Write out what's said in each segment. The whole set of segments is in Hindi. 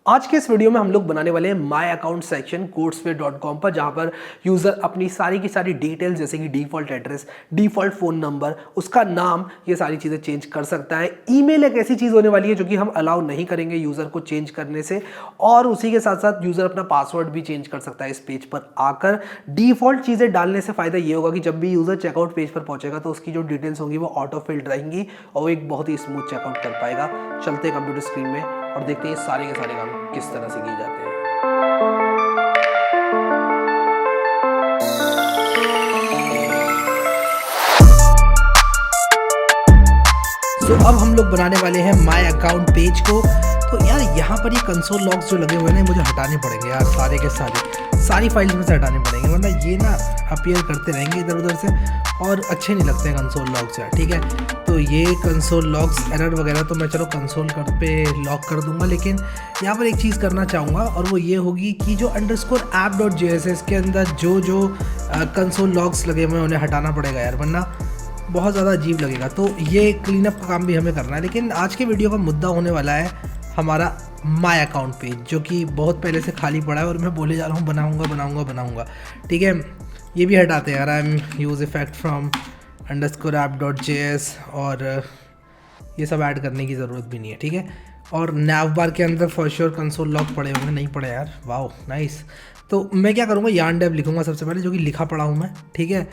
आज के इस वीडियो में हम लोग बनाने वाले हैं माय अकाउंट सेक्शन codesphere.com पर, जहां पर यूजर अपनी सारी की सारी डिटेल्स जैसे कि default address, default phone number, उसका नाम, ये सारी चीजें चेंज कर सकता है। ईमेल एक ऐसी चीज होने वाली है जो कि हम अलाउ नहीं करेंगे यूजर को चेंज करने से, और उसी के साथ साथ यूजर अपना पासवर्ड भी चेंज कर सकता है इस पेज पर आकर। डिफॉल्ट चीजें डालने से फायदा ये होगा कि जब भी यूजर चेकआउट पेज पर पहुंचेगा तो उसकी जो डिटेल्स होंगी वो ऑटो फिल्ड रहेंगी और वो एक बहुत ही स्मूथ चेकआउट कर पाएगा। चलते कंप्यूटर स्क्रीन में और देखते हैं सारे के सारे काम किस तरह से किए जाते हैं। तो अब हम लोग बनाने वाले हैं माय अकाउंट पेज को। तो यार यहाँ पर ये कंसोल लॉग्स जो लगे हुए हैं मुझे हटाने पड़ेंगे यार, सारे के सारी फाइल्स में से हटाने पड़ेंगे, वरना ये ना अपीयर करते रहेंगे इधर उधर से और अच्छे नहीं लगते हैं कंसोल लॉग्स यार। ठीक है, तो ये कंसोल लॉग्स एरर वगैरह तो मैं चलो कंसोल पे लॉक कर दूंगा, लेकिन यहाँ पर एक चीज़ करना चाहूँगा और वो ये होगी कि जो _app.js के अंदर जो कंसोल लॉग्स लगे हुए हैं उन्हें हटाना पड़ेगा यार, वरना बहुत ज़्यादा अजीब लगेगा। तो ये क्लीनअप का काम भी हमें करना है। लेकिन आज के वीडियो का मुद्दा होने वाला है हमारा माय अकाउंट पेज, जो कि बहुत पहले से खाली पड़ा है और मैं बोले जा रहा हूँ बनाऊंगा। ठीक है, ये भी हटाते हैं यार। I am use effect from _app.js और ये सब ऐड करने की ज़रूरत भी नहीं है। ठीक है, और नैव बार के अंदर फॉर श्योर कंसोल लॉग पड़े होंगे, नहीं पड़े यार, वाओ नाइस। तो मैं क्या करूँगा, यार्न डेव लिखूँगा सबसे पहले, जो कि लिखा पड़ा हूँ मैं। ठीक है,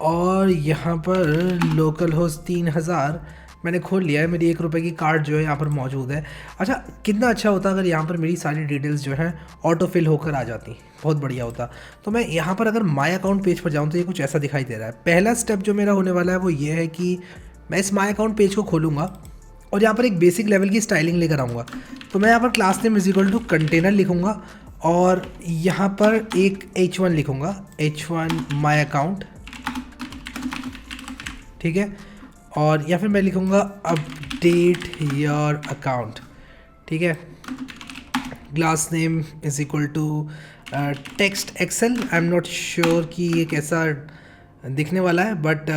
और यहाँ पर लोकल होस्ट 3000 मैंने खोल लिया है। मेरी ₹1 की कार्ड जो है यहाँ पर मौजूद है। अच्छा, कितना अच्छा होता अगर यहाँ पर मेरी सारी डिटेल्स जो हैं ऑटो फिल होकर आ जाती, बहुत बढ़िया होता। तो मैं यहाँ पर अगर माय अकाउंट पेज पर जाऊँ तो ये कुछ ऐसा दिखाई दे रहा है। पहला स्टेप जो मेरा होने वाला है वो ये है कि मैं इस माय अकाउंट पेज को खोलूँगा और यहाँ पर एक बेसिक लेवल की स्टाइलिंग लेकर आऊँगा। तो मैं यहाँ पर क्लास नेम = कंटेनर लिखूँगा और यहाँ पर एक h1 लिखूँगा, h1 माय अकाउंट। ठीक है, और या फिर मैं लिखूँगा अपडेट योर अकाउंट। ठीक है, class name = text Excel. I am not sure कि ये कैसा दिखने वाला है, बट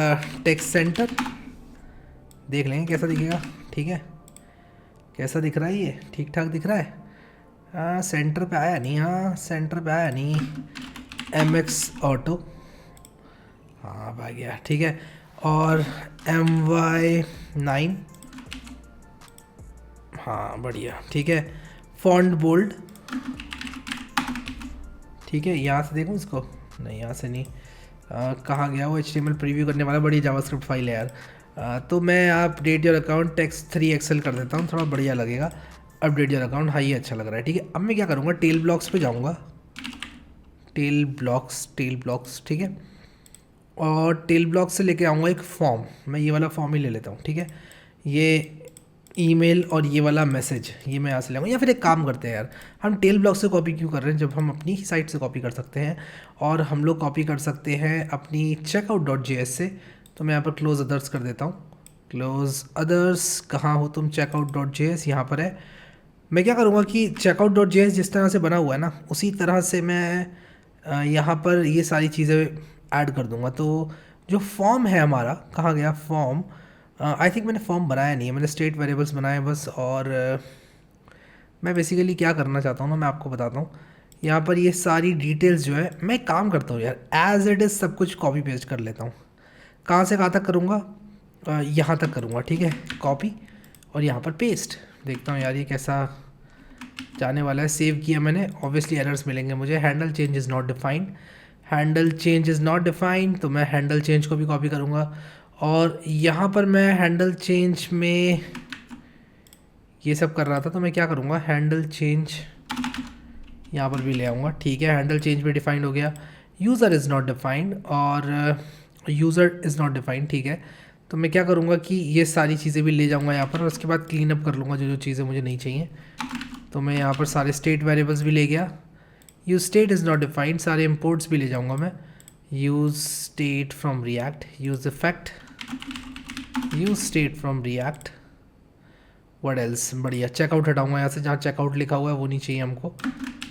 टेक्स्ट सेंटर देख लेंगे कैसा दिखेगा। ठीक है, कैसा दिख रहा है, ये ठीक ठाक दिख रहा है। सेंटर पे आया नहीं, MX ऑटो, हाँ आ गया। ठीक है, और MY9, हाँ बढ़िया। ठीक है, फॉन्ट बोल्ड। ठीक है, यहाँ से देखूँ इसको, नहीं यहाँ से नहीं, कहाँ गया वो HTML प्रीव्यू करने वाला, बड़ी जावास्क्रिप्ट फाइल है यार। तो मैं update your account text 3 Excel कर देता हूँ, थोड़ा बढ़िया लगेगा। अपडेट योर अकाउंट, हाँ ये अच्छा लग रहा है। ठीक है, अब मैं क्या करूँगा, टेल ब्लॉक्स पे जाऊँगा, टेल ब्लॉक्स। ठीक है, और टेल ब्लॉक से लेके आऊँगा एक फॉर्म, मैं ये वाला फॉर्म ही ले लेता हूँ। ठीक है, ये ईमेल और ये वाला मैसेज ये मैं यहाँ से लाऊंगा। या फिर एक काम करते हैं यार, हम टेल ब्लॉक से कॉपी क्यों कर रहे हैं जब हम अपनी ही साइट से कॉपी कर सकते हैं, और हम लोग कॉपी कर सकते हैं अपनी checkout.js से। तो मैं यहाँ पर क्लोज अदर्स कर देता हूँ। क्लोज अदर्स, कहाँ हो तुम, checkout.js यहाँ पर है। मैं क्या करूँगा कि checkout.js जिस तरह से बना हुआ है ना, उसी तरह से मैं यहाँ पर ये सारी चीज़ें ऐड कर दूंगा। तो जो फॉर्म है हमारा, कहाँ गया फॉर्म, आई थिंक मैंने फॉर्म बनाया नहीं है, मैंने स्टेट वेरिएबल्स बनाए बस। और मैं बेसिकली क्या करना चाहता हूँ ना, मैं आपको बताता हूँ। यहाँ पर ये सारी डिटेल्स जो है, मैं एक काम करता हूँ यार, एज इट इज़ सब कुछ कॉपी पेस्ट कर लेता हूँ। कहाँ से कहाँ तक करूँगा, यहाँ तक करूँगा। ठीक है, कॉपी और यहाँ पर पेस्ट। देखता हूँ यार ये कैसा जाने वाला है। सेव किया मैंने, ऑब्वियसली एरर्स मिलेंगे मुझे। Handle change is not defined, तो मैं हैंडल चेंज को भी कॉपी करूँगा। और यहाँ पर मैं हैंडल चेंज में ये सब कर रहा था, तो मैं क्या करूँगा, हैंडल चेंज यहाँ पर भी ले आऊँगा। ठीक है, हैंडल चेंज भी डिफाइंड हो गया। यूज़र इज़ नॉट डिफाइंड और यूज़र इज़ नॉट डिफाइंड। ठीक है, तो मैं क्या करूँगा कि ये सारी चीज़ें भी ले जाऊँगा यहाँ पर, और उसके बाद क्लीन अप कर लूँगा जो चीज़ें मुझे नहीं चाहिए। तो मैं यहाँ पर सारे स्टेट वेरिएबल्स भी ले गया। Use state is not defined, सारे इंपोर्ट्स भी ले जाऊँगा मैं। Use state from react, use effect, use state from react. What else, बढ़िया। चेकआउट हटाऊँगा यहाँ से, जहाँ चेकआउट लिखा हुआ है वो नहीं चाहिए हमको,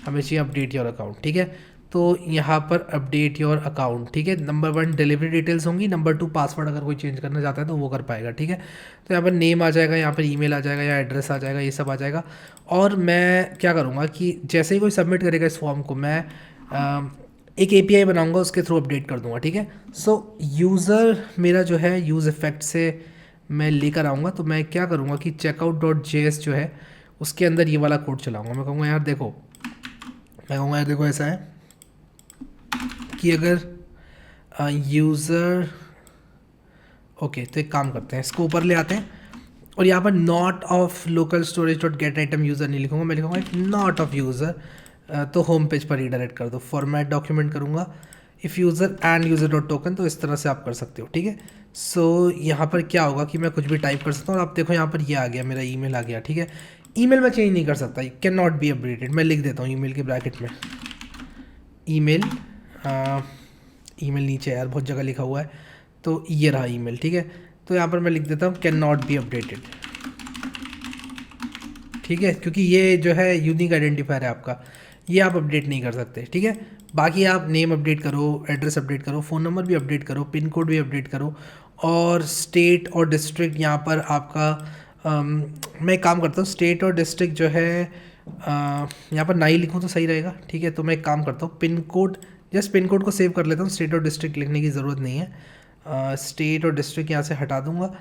हमें चाहिए अपडेट योर अकाउंट। ठीक है, तो यहाँ पर अपडेट योर अकाउंट, ठीक है। नंबर 1 डिलीवरी डिटेल्स होंगी, नंबर 2 पासवर्ड अगर कोई चेंज करना चाहता है तो वो कर पाएगा, ठीक है। तो यहाँ पर नेम आ जाएगा, यहाँ पर ईमेल आ जाएगा, या एड्रेस आ जाएगा, ये सब आ जाएगा। और मैं क्या करूँगा कि जैसे ही कोई सबमिट करेगा इस फॉर्म को, मैं एक API बनाऊंगा, उसके थ्रू अपडेट कर दूंगा, ठीक है। सो यूज़र मेरा जो है यूज़ इफेक्ट से मैं लेकर आऊँगा। तो मैं क्या करूँगा कि checkout.js जो है उसके अंदर ये वाला कोड चलाऊँगा। मैं कहूँगा यार देखो ऐसा है कि अगर यूज़र, ओके, तो एक काम करते हैं, इसको ऊपर ले आते हैं और यहाँ पर not of local storage dot gate item user नहीं लिखूँगा, मैं लिखूँगा नॉट ऑफ यूज़र, तो होम पेज पर रीडायरेक्ट कर दो। फॉर्मेट डॉक्यूमेंट करूँगा if user end user dot token, तो इस तरह से आप कर सकते हो, ठीक है। सो यहाँ पर क्या होगा कि मैं कुछ भी टाइप कर सकता हूँ और आप देखो यहाँ पर ये आ गया, मेरा ईमेल आ गया, ठीक है। ईमेल मैं चेंज नहीं कर सकता, कैन नॉट बी अपडेटेड, मैं लिख देता हूँ ईमेल के ब्रैकेट में ईमेल, ईमेल नीचे यार बहुत जगह लिखा हुआ है, तो ये रहा ईमेल, ठीक है। तो यहाँ पर मैं लिख देता हूँ कैन नॉट बी अपडेटेड, ठीक है, क्योंकि ये जो है यूनिक आइडेंटिफायर है आपका, ये आप अपडेट नहीं कर सकते, ठीक है। बाकी आप नेम अपडेट करो, एड्रेस अपडेट करो, फ़ोन नंबर भी अपडेट करो, पिन कोड भी अपडेट करो, और स्टेट और डिस्ट्रिक्ट यहाँ पर आपका मैं एक काम करता हूँ, स्टेट और डिस्ट्रिक्ट जो है यहाँ पर नहीं लिखूँ तो सही रहेगा, ठीक है। तो मैं एक काम करता हूँ, pin code, just pin code को सेव कर लेता हूँ, स्टेट और डिस्ट्रिक्ट लिखने की ज़रूरत नहीं है। स्टेट और डिस्ट्रिक्ट यहाँ से हटा दूँगा,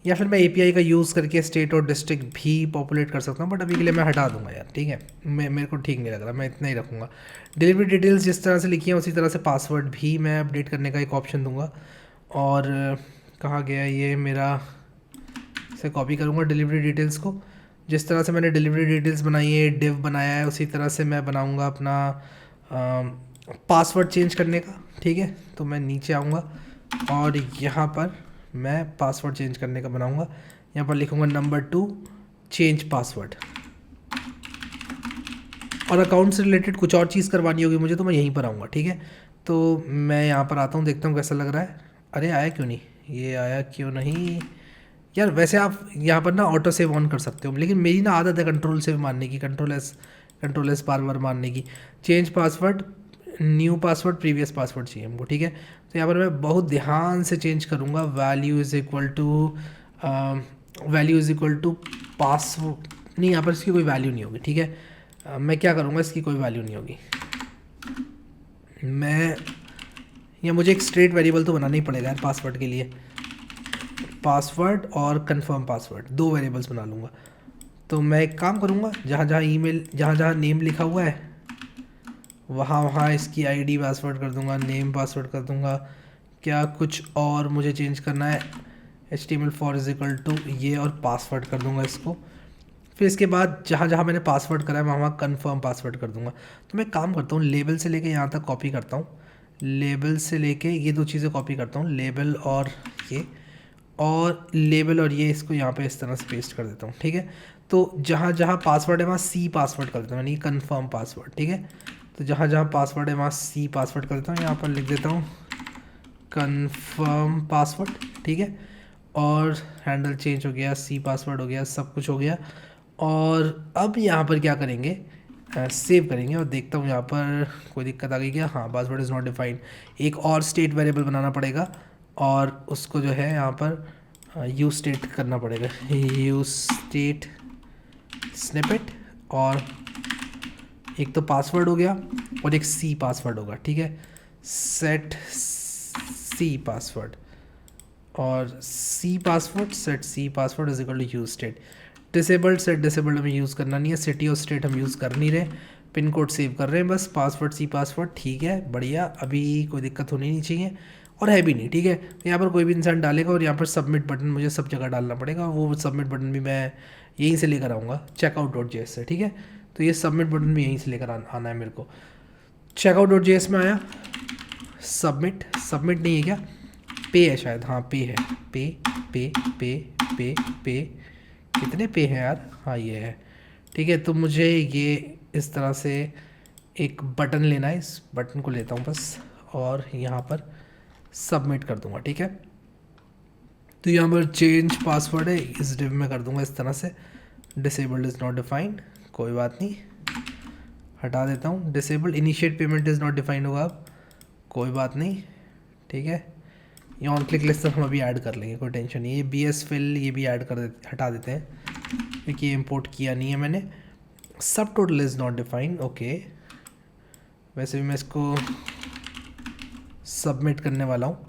या फिर मैं API का यूज़ करके स्टेट और डिस्ट्रिक्ट भी पॉपुलेट कर सकता हूँ, बट अभी के लिए मैं हटा दूंगा यार, ठीक है। मेरे को ठीक नहीं लग रहा, मैं इतना ही रखूँगा। डिलीवरी डिटेल्स जिस तरह से लिखी है उसी तरह से पासवर्ड भी मैं अपडेट करने का एक ऑप्शन दूंगा। और कहाँ गया ये मेरा, से कॉपी करूँगा डिलीवरी डिटेल्स को, जिस तरह से मैंने डिलीवरी डिटेल्स बनाई है, डिव बनाया है, उसी तरह से मैं बनाऊँगा अपना पासवर्ड चेंज करने का, ठीक है। तो मैं नीचे आऊँगा और यहाँ पर मैं पासवर्ड चेंज करने का बनाऊंगा, यहाँ पर लिखूंगा नंबर 2 चेंज पासवर्ड। और अकाउंट से रिलेटेड कुछ और चीज़ करवानी होगी मुझे तो मैं यहीं पर आऊँगा, ठीक है। तो मैं यहाँ पर आता हूँ, देखता हूँ कैसा लग रहा है। अरे आया क्यों नहीं, ये आया क्यों नहीं यार। वैसे आप यहाँ पर ना ऑटो सेव ऑन कर सकते हो, लेकिन मेरी ना आदत है कंट्रोल सेव मारने की, कंट्रोल एस बार बार मारने की। Change password, new password, previous password चाहिए हमको, ठीक है। तो यहाँ पर मैं बहुत ध्यान से चेंज करूँगा, value is equal to password, नहीं यहाँ पर इसकी कोई वैल्यू नहीं होगी, ठीक है। मैं क्या करूँगा, इसकी कोई वैल्यू नहीं होगी, मैं या मुझे एक स्ट्रेट वेरिएबल तो बनाना ही पड़ेगा यार पासवर्ड के लिए, पासवर्ड और कंफर्म पासवर्ड 2 वेरिएबल्स बना लूँगा। तो मैं एक काम करूँगा, जहाँ जहाँ नेम लिखा हुआ है वहाँ इसकी ID पासवर्ड कर दूँगा, नेम पासवर्ड कर दूँगा। क्या कुछ और मुझे चेंज करना है, HTML4 इज इक्वल टू ये, और पासवर्ड कर दूँगा इसको। फिर इसके बाद जहाँ मैंने पासवर्ड करा है वहाँ कंफर्म पासवर्ड कर दूँगा। तो मैं काम करता हूँ, लेबल से लेके यहाँ तक कॉपी करता हूँ, लेबल से लेके ये 2 चीज़ें कॉपी करता हूँ, लेबल और ये, और लेबल और ये, इसको यहाँ पे इस तरह से पेस्ट कर देता हूँ, ठीक है। तो जहाँ पासवर्ड है वहाँ C पासवर्ड कर देता हूँ, यानी कंफर्म पासवर्ड, ठीक है। तो जहाँ पासवर्ड है वहाँ C पासवर्ड कर देता हूँ, यहाँ पर लिख देता हूँ कंफर्म पासवर्ड, ठीक है। और हैंडल चेंज हो गया, C पासवर्ड हो गया, सब कुछ हो गया। और अब यहाँ पर क्या करेंगे, सेव करेंगे और देखता हूँ यहाँ पर कोई दिक्कत आ गई क्या। हाँ, पासवर्ड इज़ नॉट डिफाइंड, एक और स्टेट वेरिएबल बनाना पड़ेगा और उसको जो है यहाँ पर यूज स्टेट करना पड़ेगा, यूज स्टेट स्निपेट, और एक तो पासवर्ड हो गया और एक C पासवर्ड होगा, ठीक है। सेट C पासवर्ड और C password, set C password is equal to use state. Disabled, set disabled हमें यूज़ करना नहीं है, सिटी और स्टेट हम यूज़ कर नहीं रहे, पिन कोड सेव कर रहे हैं बस, पासवर्ड C पासवर्ड, ठीक है, बढ़िया, अभी कोई दिक्कत होनी नहीं चाहिए और है भी नहीं, ठीक है। तो यहाँ पर कोई भी इंसान डालेगा और यहाँ पर सबमिट बटन मुझे सब जगह डालना पड़ेगा, वो सबमिट बटन भी मैं यहीं से लेकर आऊँगा checkout.js से, ठीक है। तो ये सबमिट बटन भी यहीं से लेकर आना है मेरे को। checkout.js में आया, सबमिट नहीं है क्या, पे है शायद, हाँ पे है, पे कितने पे हैं यार, हाँ ये है, ठीक है। तो मुझे ये इस तरह से एक बटन लेना है, इस बटन को लेता हूँ बस और यहाँ पर सबमिट कर दूँगा, ठीक है। तो यहाँ पर चेंज पासवर्ड है, इस डिव में कर दूँगा इस तरह से, डिसेबल्ड इज़ नॉट डिफाइंड, कोई बात नहीं, हटा देता हूँ। Disable initiate payment is not defined होगा अब, कोई बात नहीं, ठीक है। ये ऑन क्लिक लिस्ट तक हम अभी ऐड कर लेंगे, कोई टेंशन नहीं। ये बी एस फिल ये भी ऐड कर देते, हटा देते हैं क्योंकि ये इम्पोर्ट किया नहीं है मैंने। सब total is not defined, okay. वैसे भी मैं इसको सबमिट करने वाला हूँ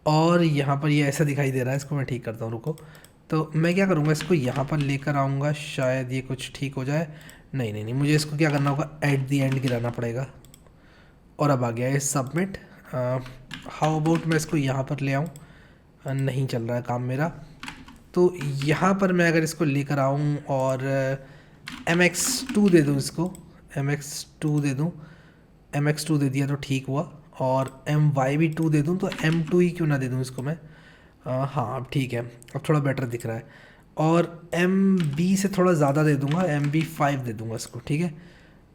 और यहाँ पर ये ऐसा दिखाई दे रहा है, इसको मैं ठीक करता हूँ, रुको। तो मैं क्या करूँगा, इसको यहाँ पर लेकर आऊँगा, शायद ये कुछ ठीक हो जाए। नहीं नहीं नहीं, मुझे इसको क्या करना होगा, एट दी एंड गिराना पड़ेगा। और अब आ गया ये सबमिट। हाउ अबाउट मैं इसको यहाँ पर ले आऊँ, नहीं चल रहा है काम मेरा। तो यहाँ पर मैं अगर इसको लेकर आऊँ और MX2 दे दूँ, इसको MX2 दे दूँ, MX2 दे दिया तो ठीक हुआ। और MY2 दे दूँ तो M2 ही क्यों ना दे दूँ इसको मैं। हाँ अब ठीक है, अब थोड़ा बेटर दिख रहा है। और MB से थोड़ा ज़्यादा दे दूँगा, MB5 दे दूँगा इसको, ठीक है।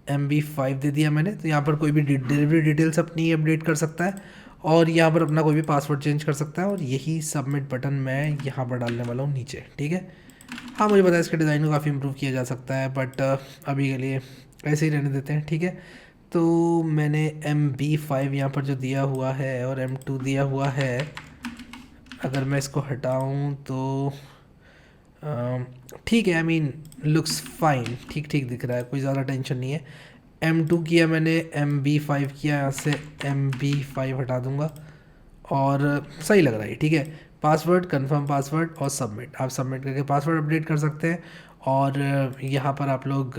MB5 दे दिया मैंने। तो यहाँ पर कोई भी डिलीवरी डिटेल्स अपनी अपडेट कर सकता है और यहाँ पर अपना कोई भी पासवर्ड चेंज कर सकता है। और यही सबमिट बटन मैं यहाँ पर डालने वाला हूँ नीचे, ठीक है। हाँ मुझे पता है इसके डिज़ाइन को काफ़ी इम्प्रूव किया जा सकता है, बट अभी के लिए ऐसे ही रहने देते हैं, ठीक है। तो मैंने MB5 यहाँ पर जो दिया हुआ है और M2 दिया हुआ है, अगर मैं इसको हटाऊँ तो ठीक है, आई मीन लुक्स फाइन, ठीक ठीक दिख रहा है, कोई ज़्यादा टेंशन नहीं है। M2 किया मैंने, MB5 किया, यहाँ से MB5 हटा दूँगा और सही लग रहा है, ठीक है। पासवर्ड, कंफर्म पासवर्ड और सबमिट। आप सबमिट करके पासवर्ड अपडेट कर सकते हैं और यहाँ पर आप लोग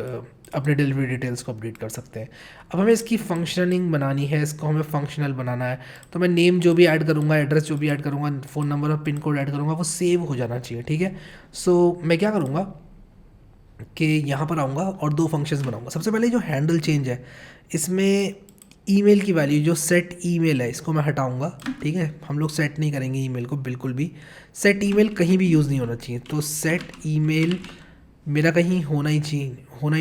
अपने डिलीवरी डिटेल्स को अपडेट कर सकते हैं। अब हमें इसकी फंक्शनिंग बनानी है, इसको हमें फंक्शनल बनाना है। तो मैं नेम जो भी ऐड करूँगा, एड्रेस जो भी ऐड करूँगा, फ़ोन नंबर और पिन कोड ऐड करूँगा, वो सेव हो जाना चाहिए, ठीक है। सो मैं क्या करूँगा कि यहाँ पर आऊँगा और दो फंक्शंस बनाऊँगा। सबसे पहले जो हैंडल चेंज है, इसमें ईमेल की वैल्यू जो सेट ईमेल है, इसको मैं हटाऊँगा, ठीक है। हम लोग सेट नहीं करेंगे ईमेल को बिल्कुल भी। सेट ईमेल कहीं भी यूज़ नहीं होना चाहिए, तो सेट ईमेल मेरा कहीं होना ही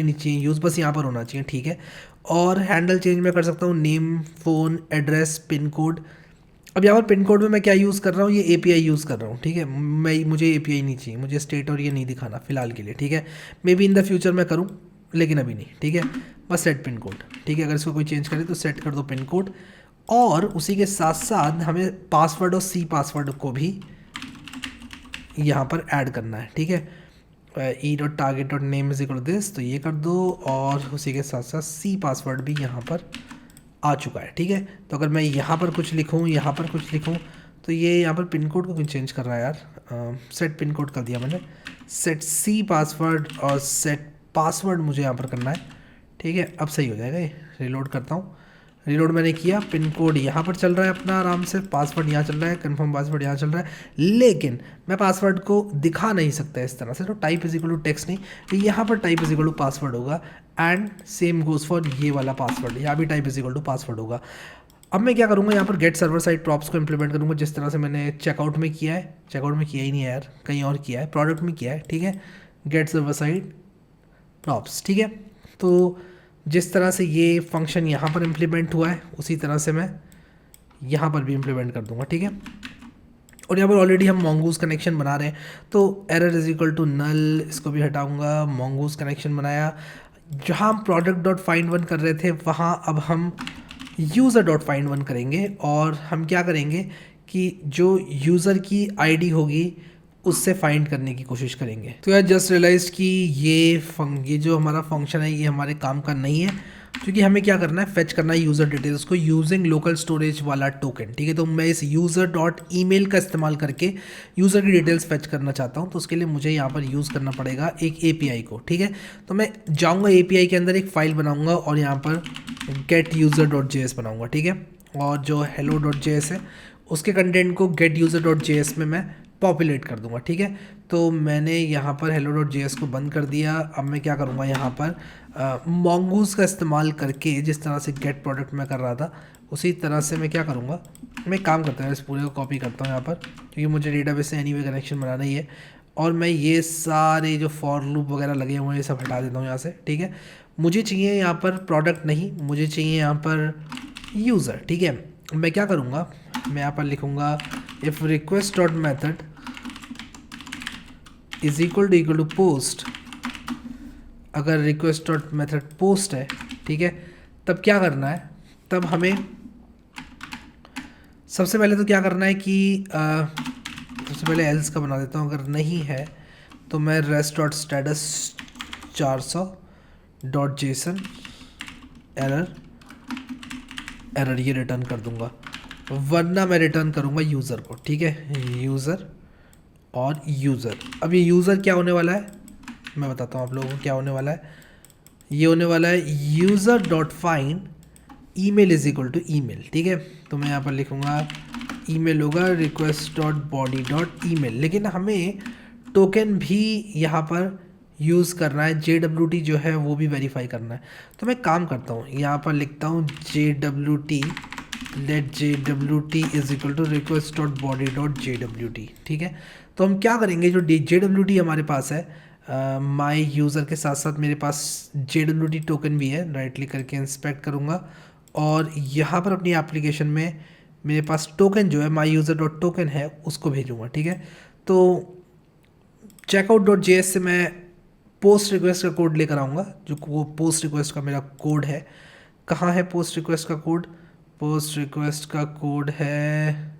नहीं चाहिए यूज़, बस यहाँ पर होना चाहिए, ठीक है। और हैंडल चेंज मैं कर सकता हूँ, name, phone, address, pin code. अब यहाँ पर पिन कोड में मैं क्या यूज़ कर रहा हूँ, ये API यूज़ कर रहा हूँ, ठीक है। मुझे API नहीं चाहिए, मुझे स्टेट और ये नहीं दिखाना फ़िलहाल के लिए, ठीक है। May be in the future मैं करूँ, लेकिन अभी नहीं, ठीक है। बस सेट पिन कोड, ठीक है। अगर इसको कोई चेंज करे तो सेट कर दो पिन कोड। और उसी के साथ साथ हमें पासवर्ड और C पासवर्ड को भी यहाँ पर ऐड करना है, ठीक है। e.target.name इज इक्वल दिस, तो ये कर दो। और उसी के साथ साथ C पासवर्ड भी यहाँ पर आ चुका है, ठीक है। तो अगर मैं यहाँ पर कुछ लिखूँ, यहाँ पर कुछ लिखूँ, तो ये यहाँ पर पिन कोड को क्यों चेंज कर रहा है यार। सेट पिन कोड कर दिया मैंने, सेट C पासवर्ड और सेट पासवर्ड मुझे यहाँ पर करना है, ठीक है। अब सही हो जाएगा ये। रिलोड करता हूँ, रिलोड मैंने किया, पिन कोड यहाँ पर चल रहा है अपना आराम से, पासवर्ड यहाँ चल रहा है, कंफर्म पासवर्ड यहाँ चल रहा है। लेकिन मैं पासवर्ड को दिखा नहीं सकता इस तरह से, तो type is equal to text नहीं, तो यहाँ पर type is equal to password होगा। एंड सेम गोज़ फॉर ये वाला पासवर्ड, यहाँ भी type is equal to password होगा। अब मैं क्या करूँगा, यहाँ पर गेट सर्वर साइड प्रॉप्स को इंप्लीमेंट करूँगा, जिस तरह से मैंने चेकआउट में किया है। चेकआउट में किया ही नहीं है यार, कहीं और किया है, प्रोडक्ट में किया है, ठीक है। गेट सर्वर साइड प्रॉप्स, ठीक है। तो जिस तरह से ये फंक्शन यहाँ पर इम्प्लीमेंट हुआ है, उसी तरह से मैं यहाँ पर भी इम्प्लीमेंट कर दूँगा, ठीक है। और यहाँ पर ऑलरेडी हम mongoose कनेक्शन बना रहे हैं, तो error is equal to null, इसको भी हटाऊँगा। mongoose कनेक्शन बनाया, जहाँ हम product.find1 कर रहे थे, वहाँ अब हम user.find1 करेंगे। और हम क्या करेंगे कि जो यूज़र की ID होगी उससे फाइंड करने की कोशिश करेंगे। तो यार जस्ट रियलाइज कि ये जो हमारा फंक्शन है, ये हमारे काम का नहीं है, क्योंकि हमें क्या करना है, फेच करना है यूज़र डिटेल्स को यूजिंग लोकल स्टोरेज वाला टोकन, ठीक है। तो मैं इस user.email का इस्तेमाल करके यूज़र की डिटेल्स फेच करना चाहता हूँ, तो उसके लिए मुझे यहाँ पर यूज़ करना पड़ेगा एक API को, ठीक है। तो मैं जाऊँगा API के अंदर एक फ़ाइल बनाऊँगा और यहाँ पर getuser.js बनाऊँगा, ठीक है। और जो hello.js है उसके कंटेंट को getuser.js में मैं पॉपुलेट कर दूंगा, ठीक है। तो मैंने यहाँ पर hello.js को बंद कर दिया। अब मैं क्या करूँगा, यहाँ पर mongoose का इस्तेमाल करके, जिस तरह से गेट प्रोडक्ट में कर रहा था, उसी तरह से मैं क्या करूँगा, मैं काम करता हूँ, इस पूरे को कॉपी करता हूँ यहाँ पर, क्योंकि मुझे डेटाबेस से एनीवे कनेक्शन बनाना ही है। और मैं ये सारे जो फॉर लूप वगैरह लगे हुए हैं, ये सब हटा देता हूँ यहाँ से, ठीक है। मुझे चाहिए यहाँ पर प्रोडक्ट नहीं, मुझे चाहिए यहाँ पर यूज़र, ठीक है। मैं क्या करूँगा, मैं यहाँ पर लिखूँगा if request dot method is equal to post. अगर रिक्वेस्ट डॉट मैथड पोस्ट है ठीक है। तब क्या करना है, तब हमें सबसे पहले तो क्या करना है कि सबसे पहले एल्स का बना देता हूँ, अगर नहीं है तो मैं rest dot status 400 dot JSON error error ये रिटर्न कर दूंगा, वरना मैं रिटर्न करूंगा यूज़र को। ठीक है, यूज़र और यूज़र। अब ये यूज़र क्या होने वाला है मैं बताता हूँ आप लोगों को क्या होने वाला है। ये होने वाला है user dot find email is equal to email. ठीक है, तो मैं यहाँ पर लिखूँगा ईमेल होगा request dot body dot email, लेकिन हमें टोकन भी यहाँ पर यूज़ करना है, JWT जो है वो भी वेरीफाई करना है। तो मैं काम करता हूँ, यहाँ पर लिखता हूँ JWT let JWT is equal to request dot body dot JWT। ठीक है, तो हम क्या करेंगे, जो JWT हमारे पास है माई यूज़र के साथ साथ मेरे पास JWT टोकन भी है, राइट क्लिक करके इंस्पेक्ट करूँगा और यहाँ पर अपनी एप्लीकेशन में मेरे पास टोकन जो है माई यूज़र डॉट टोकन है उसको भेजूँगा। ठीक है, तो चेकआउट डॉट JS से मैं पोस्ट रिक्वेस्ट का कोड लेकर आऊँगा, जो वो पोस्ट रिक्वेस्ट का मेरा कोड है। कहाँ है पोस्ट रिक्वेस्ट का कोड, पोस्ट रिक्वेस्ट का कोड है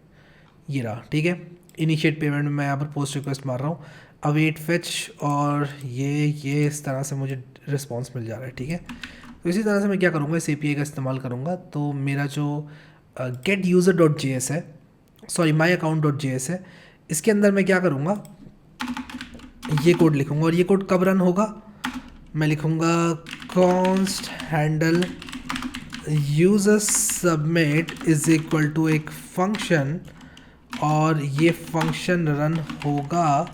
ये रहा। ठीक है, इनिशिएट पेमेंट में मैं यहाँ पर पोस्ट रिक्वेस्ट मार रहा हूँ, अवेट फेच, और ये इस तरह से मुझे रिस्पांस मिल जा रहा है। ठीक है, तो इसी तरह से मैं क्या करूँगा, इस API का इस्तेमाल करूँगा। तो मेरा जो गेट यूज़र डॉट JS है, sorry my account dot JS है, इसके अंदर मैं क्या करूँगा, ये कोड लिखूँगा। और ये कोड कब रन होगा, मैं लिखूँगा const handle user submit is equal to एक फंक्शन, और ये फंक्शन रन होगा।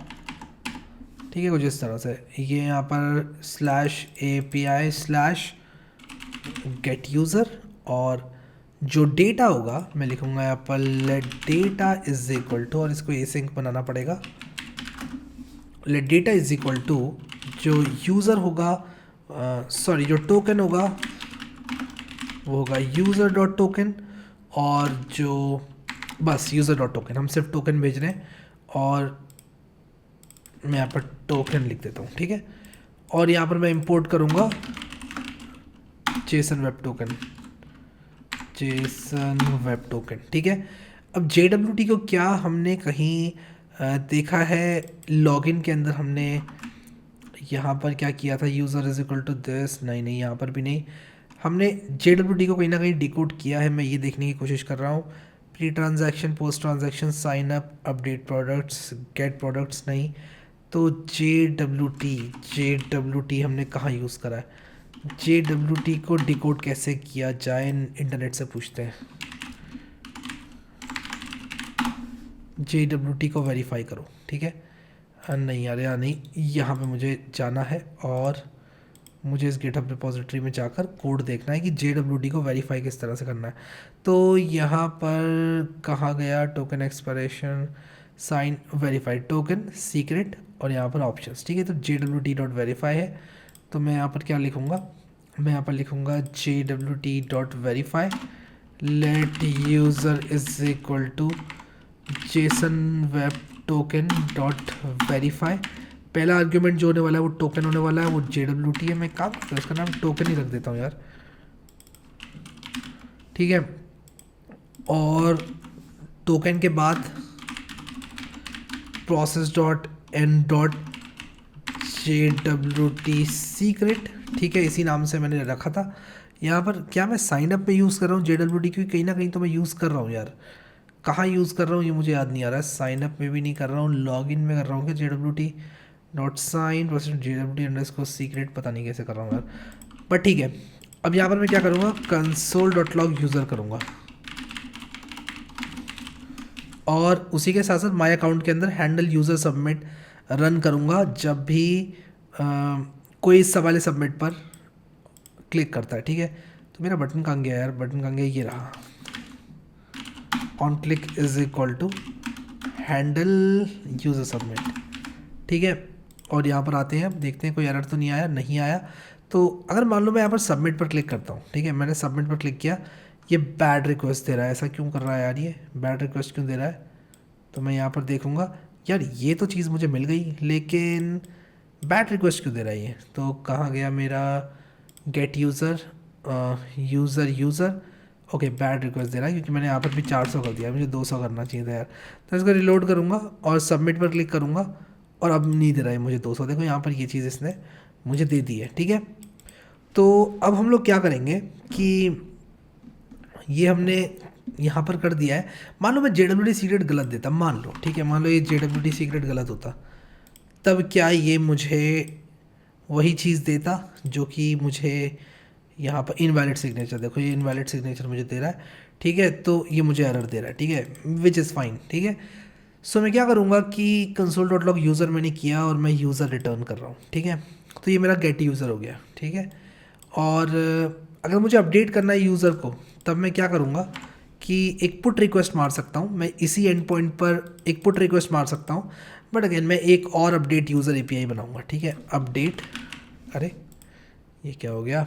ठीक है, कुछ इस तरह से ये यहाँ पर /API/ गेट यूज़र, और जो डेटा होगा मैं लिखूँगा यहाँ पर let data is equal to, और इसको एसिंक बनाना पड़ेगा, let data is equal to जो यूज़र होगा, सॉरी जो टोकन होगा वो होगा यूज़र डॉट टोकन, और जो बस यूज़र डॉट टोकन, हम सिर्फ टोकन भेज रहे हैं, और मैं यहाँ पर टोकन लिख देता हूँ। ठीक है, और यहाँ पर मैं इंपोर्ट करूँगा जेसन वेब टोकन। ठीक है, अब JWT को क्या हमने कहीं देखा है लॉगिन के अंदर, हमने यहाँ पर क्या किया था, user is equal to this, नहीं यहाँ पर भी नहीं, हमने JWT को कहीं ना कहीं डिकोड किया है, मैं ये देखने की कोशिश कर रहा हूँ। Pre transaction, post transaction, sign up, update products, get products, नहीं। तो JWT हमने कहाँ यूज़ करा है, JWT को डिकोड कैसे किया जाए इंटरनेट से पूछते हैं। JWT को वेरीफाई करो। ठीक है, नहीं यार नहीं, यहाँ पे मुझे जाना है और मुझे इस गिटहब रिपोजिटरी में जाकर कोड देखना है कि JWT को वेरीफाई किस तरह से करना है। तो यहाँ पर कहाँ गया, token expiration, sign, verified token, secret, और यहाँ पर ऑप्शंस। ठीक है, तो JWT.verify है, तो मैं यहाँ पर क्या लिखूँगा, मैं यहाँ पर लिखूँगा JWT.verify let user is equal to JSON web token dot verify. पहला आर्ग्यूमेंट जो होने वाला है वो टोकन होने वाला है, वो JWT है। मैं काम करता हूँ, इसका नाम टोकन ही रख देता हूँ यार। ठीक है, और टोकन के बाद process dot env dot JWT secret. ठीक है, इसी नाम से मैंने रखा था। यहाँ पर क्या मैं साइन अप में यूज़ कर रहा हूँ JWT, क्योंकि कहीं ना कहीं तो मैं यूज़ कर रहा हूँ यार, कहाँ यूज़ कर रहा हूँ ये मुझे याद नहीं आ रहा है। साइन अप में भी नहीं कर रहा हूँ, लॉगिन में कर रहा हूँ कि JWT dot sign JWT underscore secret, पता नहीं कैसे कर रहा हूँ यार, बट ठीक है। अब यहाँ पर मैं क्या करूँगा, कंसोल डॉट लॉग यूज़र करूँगा, और उसी के साथ साथ माई अकाउंट के अंदर हैंडल यूज़र सबमिट रन करूँगा जब भी कोई इस वाले सबमिट पर क्लिक करता है। ठीक है, तो मेरा बटन कहाँ गया यार, बटन कहाँ गया, ये रहा, on click is equal to handle user submit. ठीक है, और यहाँ पर आते हैं, अब देखते हैं कोई एरर तो नहीं आया, नहीं आया। तो अगर मान लो मैं यहाँ पर सबमिट पर क्लिक करता हूँ, ठीक है, मैंने सबमिट पर क्लिक किया, ये बैड रिक्वेस्ट दे रहा है, ऐसा क्यों कर रहा है यार, ये बैड रिक्वेस्ट क्यों दे रहा है। तो मैं यहाँ पर देखूँगा, यार ये तो चीज़ मुझे मिल गई, लेकिन बैड रिक्वेस्ट क्यों दे रहा है ये। तो कहाँ गया मेरा get user, user okay bad request दे रहा है क्योंकि मैंने यहाँ पर भी 400 कर दिया, मुझे 200 करना चाहिए था यार। तो इसको रिलोड करूँगा और सबमिट पर क्लिक करूँगा और अब नहीं दे रहा है मुझे 200। देखो यहाँ पर ये चीज़ इसने मुझे दे दी है, ठीक है। तो अब हम लोग क्या करेंगे कि ये हमने यहाँ पर कर दिया है। मान लो मैं JWT सीक्रेट गलत देता, मान लो, ठीक है, मान लो ये JWT सीक्रेट गलत होता, तब क्या ये मुझे वही चीज़ देता जो कि मुझे यहाँ पर इनवैलिड सिग्नेचर, देखो ये इनवैलिड सिग्नेचर मुझे दे रहा है, ठीक है। तो ये मुझे एरर दे रहा है, ठीक है, विच इज़ फाइन, ठीक है। सो मैं क्या करूँगा कि console.log यूज़र मैंने किया और मैं यूज़र रिटर्न कर रहा हूँ, ठीक है। तो ये मेरा गेट यूज़र हो गया, ठीक है। और अगर मुझे अपडेट करना है यूज़र को, तब मैं क्या करूँगा कि एक पुट रिक्वेस्ट मार सकता हूँ, मैं इसी एंड पॉइंट पर एक पुट रिक्वेस्ट मार सकता हूँ। बट अगेन मैं एक और अपडेट यूज़र API बनाऊँगा, ठीक है। अपडेट, अरे ये क्या हो गया,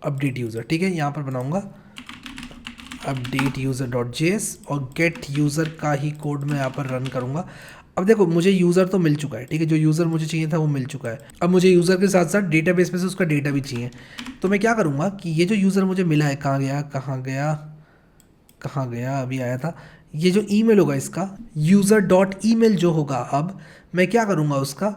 अपडेट यूज़र, ठीक है, यहाँ पर बनाऊँगा अपडेट यूज़र डॉट JS और गेट यूज़र का ही कोड मैं यहाँ पर रन करूँगा। अब देखो मुझे यूज़र तो मिल चुका है, ठीक है, जो यूज़र मुझे चाहिए था वो मिल चुका है। अब मुझे यूज़र के साथ साथ डेटाबेस में से उसका डेटा भी चाहिए। तो मैं क्या करूँगा कि ये जो यूज़र मुझे मिला है, कहाँ गया कहाँ गया कहाँ गया, अभी आया था, ये जो ईमेल होगा इसका यूज़र डॉट ईमेल जो होगा, अब मैं क्या करूँगा उसका,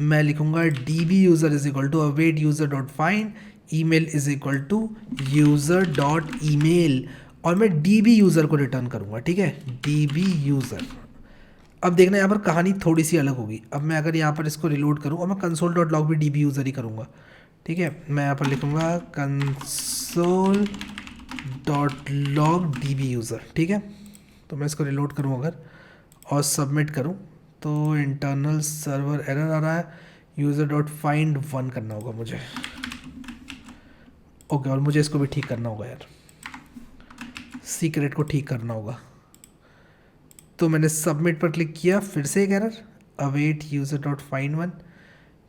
मैं लिखूँगा DB user is equal to await user dot find email is equal to user dot email और मैं DB यूज़र को रिटर्न करूँगा, ठीक है, DB यूज़र। अब देखना यहाँ पर कहानी थोड़ी सी अलग होगी। अब मैं अगर यहाँ पर इसको रिलोड करूँ और मैं console.log भी DB यूज़र ही करूँगा, ठीक है। मैं यहाँ पर लिखूँगा console.log DB यूज़र, ठीक है। तो मैं इसको रिलोड करूँ अगर और सबमिट करूँ तो इंटरनल सर्वर एरर आ रहा है, यूज़र डॉट फाइंड 1 करना होगा मुझे, ओके। और मुझे इसको भी ठीक करना होगा यार, सीक्रेट को ठीक करना होगा। तो मैंने सबमिट पर क्लिक किया, फिर से एक error, await user dot find 1,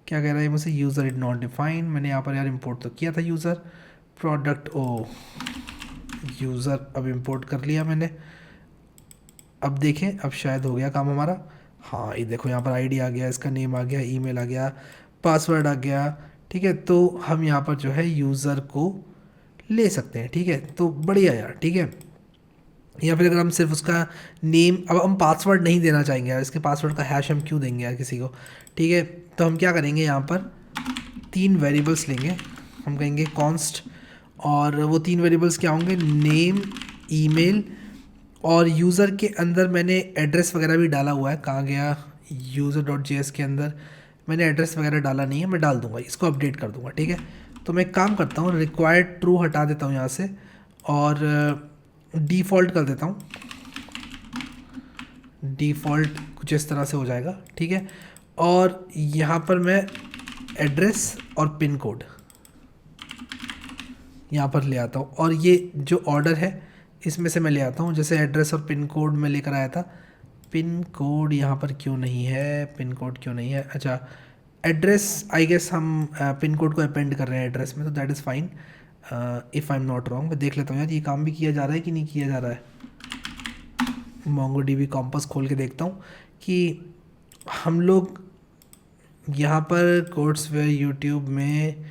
क्या कह रहा है मुझसे, यूज़र इज नॉट डिफाइन। मैंने यहाँ पर यार इंपोर्ट तो किया था यूज़र प्रोडक्ट, ओ यूज़र अब इंपोर्ट कर लिया मैंने। अब देखें, अब शायद हो गया काम हमारा। हाँ ये देखो यहाँ पर आईडी आ गया, इसका नेम आ गया, ईमेल आ गया, पासवर्ड आ गया, ठीक है। तो हम यहाँ पर जो है यूज़र को ले सकते हैं, ठीक है। तो बढ़िया यार, ठीक है। या फिर अगर हम सिर्फ उसका नेम, अब हम पासवर्ड नहीं देना चाहेंगे यार, इसके पासवर्ड का हैश हम क्यों देंगे यार किसी को, ठीक है। तो हम क्या करेंगे, यहाँ पर 3 वेरिएबल्स लेंगे, हम कहेंगे कॉन्स्ट, और वो 3 वेरिएबल्स क्या होंगे, नेम, ईमेल और यूज़र के अंदर मैंने एड्रेस वगैरह भी डाला हुआ है, कहाँ गया, यूज़र डॉट JS के अंदर मैंने एड्रेस वगैरह डाला नहीं है, मैं डाल दूंगा, इसको अपडेट कर दूंगा, ठीक है। तो मैं एक काम करता हूँ, रिक्वायर्ड ट्रू हटा देता हूँ यहाँ से और डिफ़ॉल्ट कर देता हूँ, डिफ़ॉल्ट कुछ इस तरह से हो जाएगा, ठीक है। और यहाँ पर मैं एड्रेस और पिन कोड यहाँ पर ले आता हूँ और ये जो ऑर्डर है इसमें से मैं ले आता हूँ, जैसे एड्रेस और पिन कोड में लेकर आया था। पिन कोड यहाँ पर क्यों नहीं है, पिन कोड क्यों नहीं है, अच्छा एड्रेस, आई गेस हम पिन कोड को अपेंड कर रहे हैं एड्रेस में, तो that is fine if I am not wrong. मैं देख लेता हूँ यार ये काम भी किया जा रहा है कि नहीं किया जा रहा है। MongoDB कॉम्पस खोल के देखता हूँ कि हम लोग यहाँ पर कोड्सवेयर यूट्यूब में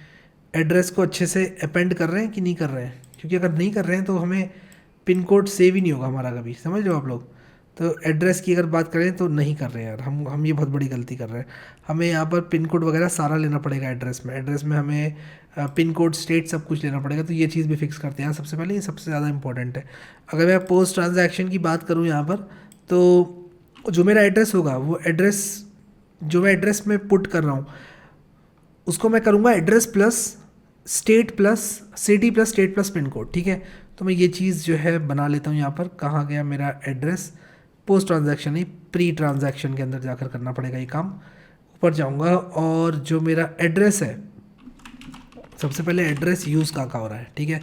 एड्रेस को अच्छे से अपेंड कर रहे हैं कि नहीं कर रहे हैं, क्योंकि अगर नहीं कर रहे हैं तो हमें पिन कोड सेव ही नहीं होगा हमारा कभी, समझ लो आप लोग। तो एड्रेस की अगर बात करें तो नहीं कर रहे हैं यार, हम ये बहुत बड़ी गलती कर रहे हैं। हमें यहाँ पर पिन कोड वगैरह सारा लेना पड़ेगा एड्रेस में, एड्रेस में हमें पिन कोड, स्टेट सब कुछ लेना पड़ेगा। तो ये चीज़ भी फिक्स करते हैं सबसे पहले, ये सबसे ज़्यादा इंपॉर्टेंट है। अगर मैं पोस्ट ट्रांजैक्शन की बात करूँ यहाँ पर, तो जो मेरा एड्रेस होगा वो एड्रेस जो मैं एड्रेस में पुट कर रहा हूँ उसको मैं करूँगा address plus state plus city plus state plus pin code, ठीक है। तो मैं ये चीज़ जो है बना लेता हूँ यहाँ पर। कहाँ गया मेरा एड्रेस, पोस्ट ट्रांजैक्शन नहीं, प्री ट्रांजैक्शन के अंदर जाकर करना पड़ेगा ये काम। ऊपर जाऊँगा और जो मेरा एड्रेस है, सबसे पहले एड्रेस यूज़ कहाँ हो रहा है, ठीक है।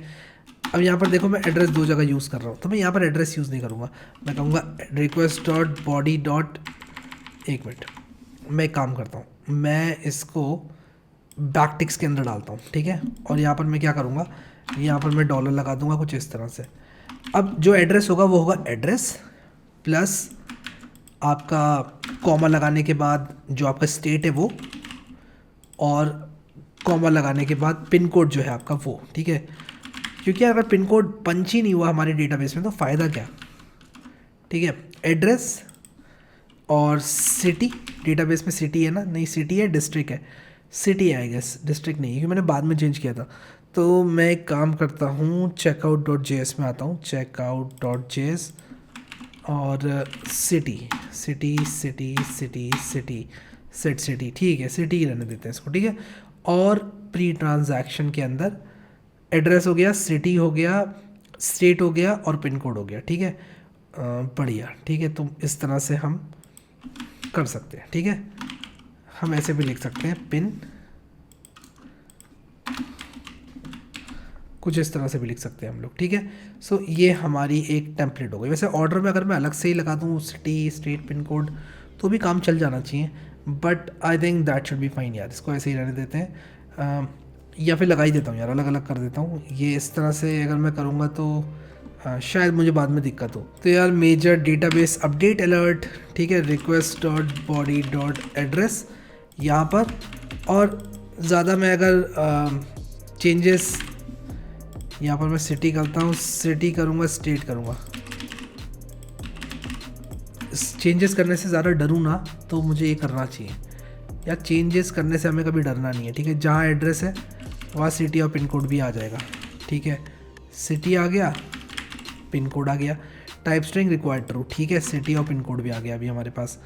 अब यहाँ पर देखो मैं एड्रेस 2 जगह यूज़ कर रहा हूँ, तो मैं यहाँ पर एड्रेस यूज़ नहीं करूँगा, मैं कहूँगा रिक्वेस्ट डॉट बॉडी डॉट, एक मिनट मैं एक काम करता हूँ, मैं इसको बैकटिक्स के अंदर डालता हूँ, ठीक है। और यहाँ पर मैं क्या करूँगा, यहाँ पर मैं डॉलर लगा दूँगा कुछ इस तरह से। अब जो एड्रेस होगा वो होगा एड्रेस प्लस आपका कॉमा लगाने के बाद जो आपका स्टेट है वो, और कॉमा लगाने के बाद पिन कोड जो है आपका वो, ठीक है। क्योंकि अगर पिन कोड पंच ही नहीं हुआ हमारे डेटाबेस में तो फ़ायदा क्या। ठीक है, एड्रेस और सिटी, डेटाबेस में सिटी है ना, नहीं सिटी है डिस्ट्रिक्ट है, सिटी है आई गेस, डिस्ट्रिक्ट नहीं है क्योंकि मैंने बाद में चेंज किया था। तो मैं एक काम करता हूँ, checkout.js में आता हूँ, checkout.js और city city city city city set city, ठीक है सिटी ही रहने देते हैं इसको, ठीक है। और प्री ट्रांजैक्शन के अंदर एड्रेस हो गया, सिटी हो गया, स्टेट हो गया और पिन कोड हो गया, ठीक है। बढ़िया, ठीक है। तो इस तरह से हम कर सकते हैं, ठीक है। हम ऐसे भी लिख सकते हैं पिन, कुछ इस तरह से भी लिख सकते हैं हम लोग, ठीक है। सो ये हमारी एक टेम्पलेट हो गई। वैसे ऑर्डर में अगर मैं अलग से ही लगा दूँ सिटी स्टेट पिन कोड तो भी काम चल जाना चाहिए, but I think that should be fine यार, इसको ऐसे ही रहने देते हैं। या फिर लगा ही देता हूँ यार, अलग अलग कर देता हूँ। ये इस तरह से अगर मैं करूँगा तो शायद मुझे बाद में दिक्कत हो। तो यार मेजर डेटाबेस अपडेट अलर्ट, ठीक है, request.body.address यहाँ पर। और ज़्यादा मैं अगर चेंजेस यहाँ पर मैं सिटी करता हूँ, सिटी करूँगा, स्टेट करूँगा, चेंजेस करने से ज़्यादा डरूँ ना तो मुझे ये करना चाहिए यार। चेंजेस करने से हमें कभी डरना नहीं है, ठीक है। जहाँ एड्रेस है वहाँ सिटी और पिन कोड भी आ जाएगा, ठीक है। सिटी आ गया, पिन कोड आ गया, टाइप स्ट्रिंग रिक्वायर्ड ट्रू, ठीक है, सिटी और पिन कोड भी आ गया अभी हमारे पास।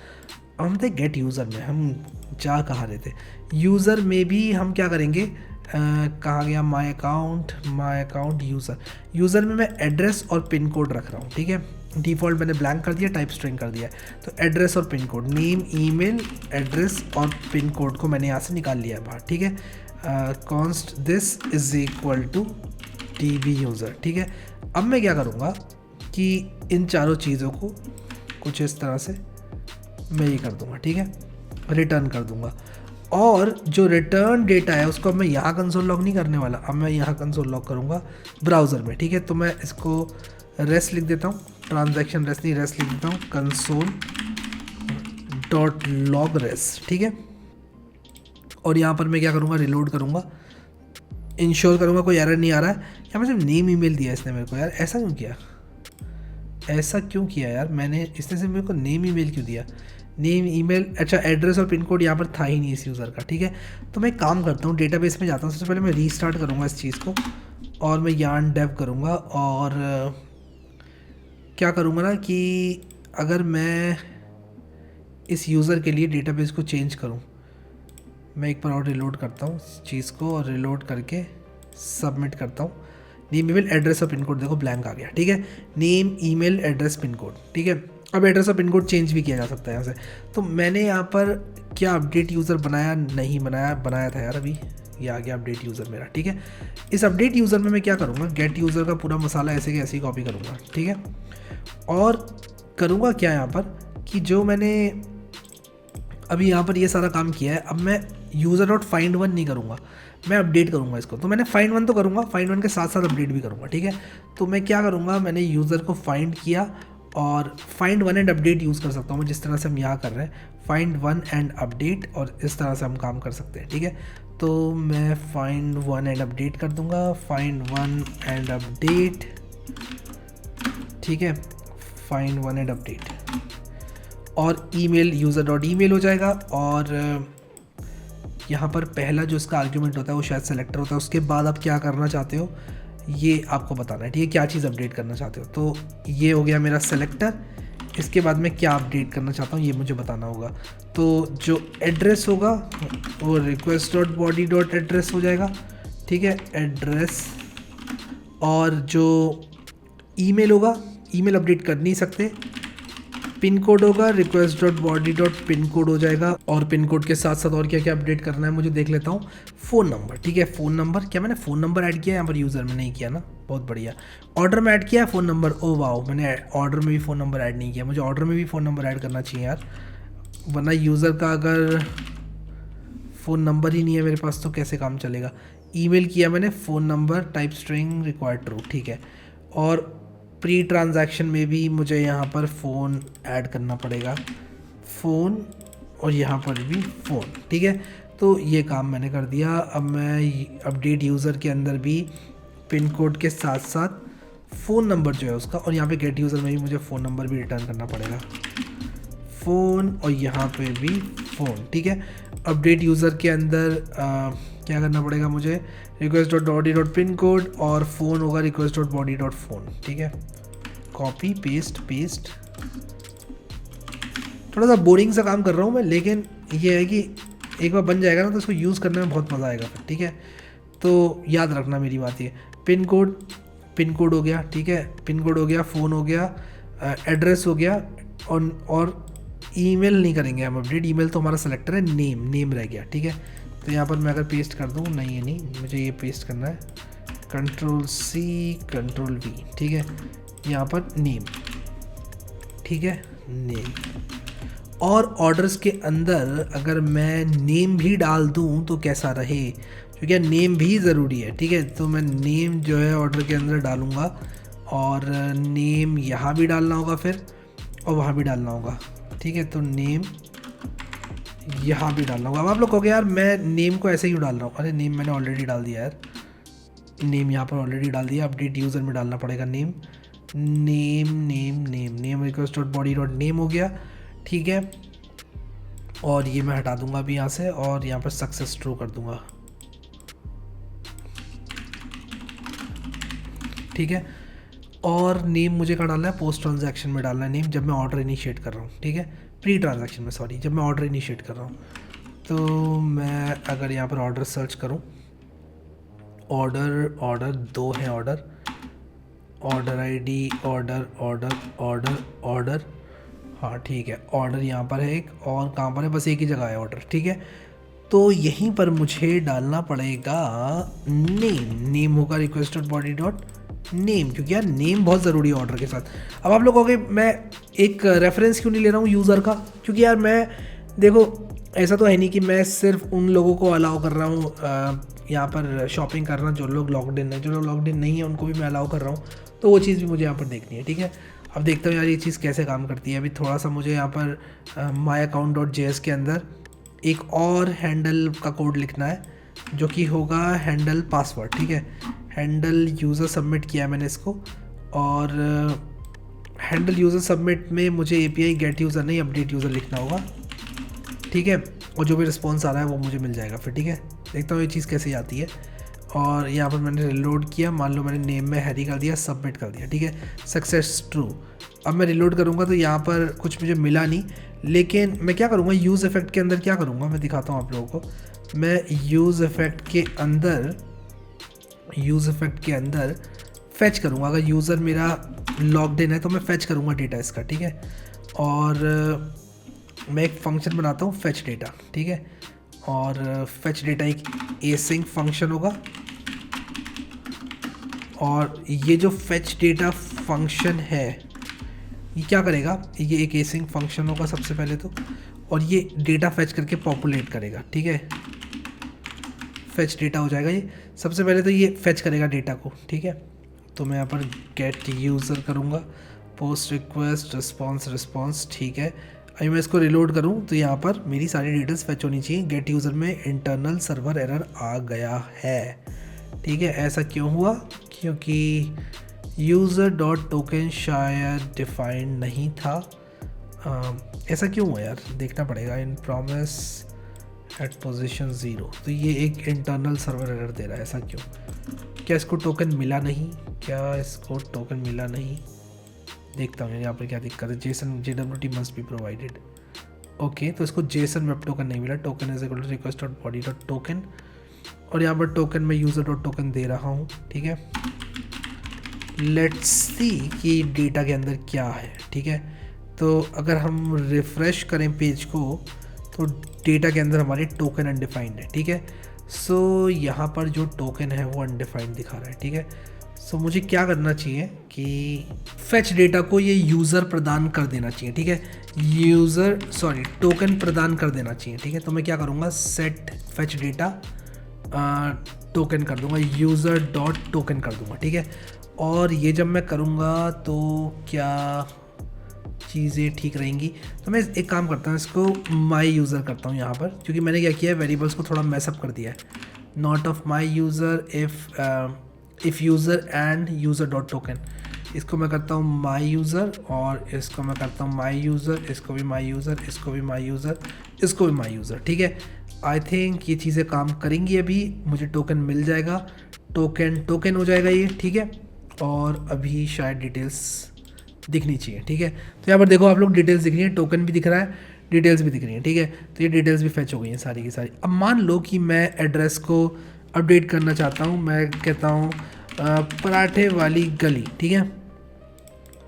अब हम थे गेट यूज़र में, हम जा कहाँ रहे थे, यूज़र में भी हम क्या करेंगे, कहाँ गया माई अकाउंट यूज़र में मैं एड्रेस और पिन कोड रख रहा हूँ, ठीक है। डिफ़ॉल्ट मैंने ब्लैंक कर दिया, टाइप स्ट्रिंग कर दिया, तो एड्रेस और pin code, name email address और पिन कोड को मैंने यहाँ से निकाल लिया है बाहर, ठीक है। Const this is equal to DB user, ठीक है। अब मैं क्या करूँगा कि इन चारों चीज़ों को कुछ इस तरह से मैं ये कर दूँगा, ठीक है, रिटर्न कर दूँगा। और जो रिटर्न डेटा है उसको अब मैं यहाँ कंसोल लॉग नहीं करने वाला, अब मैं यहाँ कंसोल लॉग करूँगा ब्राउज़र में, ठीक है। तो मैं इसको रेस्ट लिख देता हूँ, ट्रांजैक्शन रेस्ट नहीं, रेस्ट लिख देता हूँ, console.log रेस्ट, ठीक है। और यहाँ पर मैं क्या करूँगा, रिलोड करूँगा, इंश्योर करूँगा कोई एरर नहीं आ रहा है। यहाँ पर सिर्फ नेम ईमेल दिया इसने मेरे को, यार ऐसा क्यों किया, ऐसा क्यों किया यार मैंने, इसने सिर्फ मेरे को नेम ईमेल क्यों दिया, नेम ईमेल, अच्छा एड्रेस और पिन कोड यहाँ पर था ही नहीं इस यूज़र का, ठीक है। तो मैं काम करता हूँ, डेटाबेस में जाता हूँ, सबसे पहले मैं रीस्टार्ट करूँगा इस चीज़ को और मैं yarn dev करूँगा। और क्या करूँगा ना कि अगर मैं इस यूज़र के लिए डेटाबेस को चेंज करूँ, मैं एक बार और रिलोड करता हूँ इस चीज़ को और रिलोड करके सबमिट करता हूँ। नेम ईमेल एड्रेस और पिन कोड देखो ब्लैंक आ गया, ठीक है, name email address pin code, ठीक है। अब एड्रेस और पिन कोड चेंज भी किया जा सकता है यहाँ से। तो मैंने यहाँ पर क्या अपडेट यूज़र बनाया, नहीं बनाया था यार, अभी ये आ गया अपडेट यूज़र मेरा, ठीक है। इस अपडेट यूज़र में मैं क्या करूँगा, गेट यूज़र का पूरा मसाला ऐसे के ऐसे ही कॉपी करूँगा, ठीक है। और करूँगा क्या यहाँ पर कि जो मैंने अभी यहाँ पर ये सारा काम किया है, अब मैं user.find1 नहीं करूँगा, मैं अपडेट करूँगा इसको। तो मैंने find1 तो करूँगा, find1 के साथ साथ अपडेट भी करूँगा, ठीक है। तो मैं क्या करूँगा, मैंने यूज़र को फाइंड किया और find1 एंड अपडेट यूज़ कर सकता हूँ मैं, जिस तरह से हम यहाँ कर रहे हैं find1 एंड अपडेट, और इस तरह से हम काम कर सकते हैं, ठीक है। तो मैं find1 एंड अपडेट कर दूँगा, find1 एंड अपडेट, ठीक है, find1 एंड अपडेट, और ईमेल user.email हो जाएगा। और यहाँ पर पहला जो इसका आर्ग्यूमेंट होता है वो शायद सेलेक्टर होता है, उसके बाद आप क्या करना चाहते हो ये आपको बताना है, ठीक है, क्या चीज़ अपडेट करना चाहते हो। तो ये हो गया मेरा सेलेक्टर, इसके बाद मैं क्या अपडेट करना चाहता हूँ ये मुझे बताना होगा। तो जो एड्रेस होगा वो request.body.address हो जाएगा, ठीक है, एड्रेस। और जो ईमेल होगा, ईमेल अपडेट कर नहीं सकते, पिन कोड होगा request.body.pincode हो जाएगा। और पिन कोड के साथ साथ और क्या क्या अपडेट करना है मुझे देख लेता हूँ, फ़ोन नंबर, ठीक है, फ़ोन नंबर, क्या मैंने फ़ोन नंबर ऐड किया है यहाँ पर, यूज़र में नहीं किया ना, बहुत बढ़िया। ऑर्डर में ऐड किया है फ़ोन नंबर, ओ वाओ, मैंने ऑर्डर में भी फ़ोन नंबर ऐड नहीं किया, मुझे ऑर्डर में भी फ़ोन नंबर ऐड करना चाहिए यार, वरना यूज़र का अगर फ़ोन नंबर ही नहीं है मेरे पास तो कैसे काम चलेगा। ईमेल किया मैंने, phone number, type string required true, ठीक है। और प्री ट्रांजैक्शन में भी मुझे यहाँ पर फ़ोन ऐड करना पड़ेगा, फ़ोन, और यहाँ पर भी फ़ोन, ठीक है। तो ये काम मैंने कर दिया। अब मैं अपडेट यूज़र के अंदर भी पिन कोड के साथ साथ फ़ोन नंबर जो है उसका, और यहाँ पे गेट यूज़र में भी मुझे फ़ोन नंबर भी रिटर्न करना पड़ेगा, फ़ोन, और यहाँ पे भी फ़ोन, ठीक है। अपडेट यूज़र के अंदर क्या करना पड़ेगा मुझे, request dot body dot pin code, और फ़ोन होगा request dot body dot phone, ठीक है। कॉपी पेस्ट पेस्ट, थोड़ा सा बोरिंग सा काम कर रहा हूँ मैं, लेकिन ये है कि एक बार बन जाएगा ना तो इसको यूज़ करने में बहुत मज़ा आएगा फिर, ठीक है। तो याद रखना मेरी बात ये, पिन कोड हो गया, ठीक है, पिन कोड हो गया, फ़ोन हो गया, एड्रेस हो गया, और ईमेल नहीं करेंगे हम अपडेट, ईमेल तो हमारा सेलेक्टर है, नेम रह गया, ठीक है। तो यहाँ पर मैं अगर पेस्ट कर दूँ, नहीं ये नहीं, मुझे ये पेस्ट करना है, Ctrl+C Ctrl+V, ठीक है, यहाँ पर नेम, ठीक है, नेम। और ऑर्डर्स के अंदर अगर मैं नेम भी डाल दूँ तो कैसा रहे, क्योंकि नेम भी ज़रूरी है, ठीक है। तो मैं नेम जो है ऑर्डर के अंदर डालूँगा, और नेम यहाँ भी डालना होगा फिर, और वहाँ भी डालना होगा, ठीक है। तो नेम यहाँ भी डालना होगा। अब आप लोग कहोगे यार मैं नेम को ऐसे ही डाल रहा हूँ, अरे नेम मैंने ऑलरेडी डाल दिया यार, नेम यहाँ पर ऑलरेडी डाल दिया, अपडेट यूज़र में डालना पड़ेगा name, name request dot body dot name हो गया, ठीक है। और ये मैं हटा दूंगा अभी यहाँ से, और यहाँ पर सक्सेस ट्रू कर दूंगा, ठीक है। और नेम मुझे कहाँ डालना है, पोस्ट ट्रांजैक्शन में डालना है नेम, जब मैं ऑर्डर इनिशिएट कर रहा हूँ, ठीक है, प्री ट्रांजैक्शन में, सॉरी, जब मैं ऑर्डर इनिशिएट कर रहा हूँ। तो मैं अगर यहाँ पर ऑर्डर सर्च करूँ, ऑर्डर 2 है, ऑर्डर आईडी, ऑर्डर, हाँ ठीक है, ऑर्डर यहाँ पर है एक, और कहाँ पर है, बस एक ही जगह है ऑर्डर, ठीक है। तो यहीं पर मुझे डालना पड़ेगा नेम होगा request dot body dot name, क्योंकि यार नेम बहुत ज़रूरी है ऑर्डर के साथ। अब आप लोग कहोगे मैं एक रेफरेंस क्यों नहीं ले रहा हूँ यूज़र का, क्योंकि यार मैं देखो ऐसा तो है नहीं कि मैं सिर्फ उन लोगों को अलाउ कर रहा हूँ यहाँ पर शॉपिंग करना जो लोग लॉक्ड इन है, जो लोग लॉक्ड इन नहीं है उनको भी मैं अलाउ कर रहा हूँ, तो वो चीज़ भी मुझे यहाँ पर देखनी है, ठीक है। अब देखता हूँ यार ये चीज़ कैसे काम करती है। अभी थोड़ा सा मुझे यहाँ पर myaccount.js के अंदर एक और हैंडल का कोड लिखना है, जो कि होगा हैंडल पासवर्ड, ठीक है। हैंडल यूज़र सबमिट किया है मैंने इसको, और हैंडल यूज़र सबमिट में मुझे API गेट यूज़र नहीं अपडेट यूज़र लिखना होगा, ठीक है। और जो भी रिस्पॉन्स आ रहा है वो मुझे मिल जाएगा फिर, ठीक है। देखता हूँ ये चीज़ कैसे आती है। और यहाँ पर मैंने रिलोड किया, मान लो मैंने नेम में हैरी कर दिया, सबमिट कर दिया, ठीक है, सक्सेस ट्रू। अब मैं रिलोड करूँगा तो यहाँ पर कुछ मुझे मिला नहीं, लेकिन मैं क्या करूँगा, यूज़ इफेक्ट के अंदर क्या करूँगा मैं दिखाता हूँ आप लोगों को। मैं यूज़ इफेक्ट के अंदर फैच करूँगा, अगर यूज़र मेरा लॉग्ड इन है तो मैं फैच करूँगा डेटा इसका, ठीक है। और मैं एक फंक्शन बनाता हूँ फैच डेटा, ठीक है। और फैच डेटा एक एसिंक फंक्शन होगा, और ये जो फैच डेटा फंक्शन है ये क्या करेगा, ये एक एसिंक फंक्शन होगा सबसे पहले तो, और ये डेटा फैच करके पॉपुलेट करेगा, ठीक है। फैच डेटा हो जाएगा ये, सबसे पहले तो ये फैच करेगा डेटा को, ठीक है। तो मैं यहाँ पर गेट यूज़र करूँगा, पोस्ट रिक्वेस्ट रिस्पॉन्स, ठीक है। अभी मैं इसको रिलोड करूँ तो यहाँ पर मेरी सारी डिटेल्स फैच होनी चाहिए। गेट यूज़र में इंटरनल सर्वर एरर आ गया है, ठीक है। ऐसा क्यों हुआ, क्योंकि यूज़र डॉट टोकन शायद डिफाइंड नहीं था। ऐसा क्यों हुआ यार, देखना पड़ेगा। इन प्रॉमिस एट पोजीशन 0, तो ये एक इंटरनल सर्वर एरर दे रहा है, ऐसा क्यों, क्या इसको टोकन मिला नहीं, देखता हूँ यहाँ पर क्या दिक्कत है। JSON JWT must be provided, okay. तो इसको जेसन वेब टोकन नहीं मिला, token is equal to request dot body dot token, और यहाँ पर टोकन में यूज़र डॉट टोकन दे रहा हूँ, ठीक है। लेट्स सी कि डेटा के अंदर क्या है, ठीक है। तो अगर हम रिफ़्रेश करें पेज को तो डेटा के अंदर हमारे टोकन अनडिफाइंड है, ठीक है। सो यहाँ पर जो टोकन है वो अनडिफाइंड दिखा रहा है, ठीक है। सो मुझे क्या करना चाहिए कि फैच डेटा को ये यूज़र प्रदान कर देना चाहिए, ठीक है। टोकन प्रदान कर देना चाहिए, ठीक है। तो मैं क्या करूँगा, सेट फैच डेटा टोकन कर दूँगा, यूज़र डॉट टोकन कर दूँगा, ठीक है। और ये जब मैं करूँगा तो क्या चीज़ें ठीक रहेंगी। तो मैं एक काम करता हूँ, इसको माई यूज़र करता हूँ यहाँ पर, क्योंकि मैंने क्या किया है, वेरिएबल्स को थोड़ा मैसअप कर दिया है। Not of my user if if user end user dot token, इसको मैं करता हूँ माई यूज़र, और इसको मैं करता हूँ माई यूज़र, इसको भी माई यूज़र, इसको भी माई यूज़र, इसको भी माई यूज़र। ठीक है, आई थिंक ये चीज़ें काम करेंगी। अभी मुझे टोकन मिल जाएगा, टोकन हो जाएगा ये। ठीक है, और अभी शायद डिटेल्स दिखनी चाहिए। ठीक है, तो यहाँ पर देखो आप लोग, डिटेल्स दिख रही है, टोकन भी दिख रहा है, डिटेल्स भी दिख रही हैं। ठीक है, तो ये डिटेल्स भी फैच हो गई हैं सारी की सारी। अब मान लो कि मैं एड्रेस को अपडेट करना चाहता हूँ, मैं कहता हूँ पराठे वाली गली। ठीक है,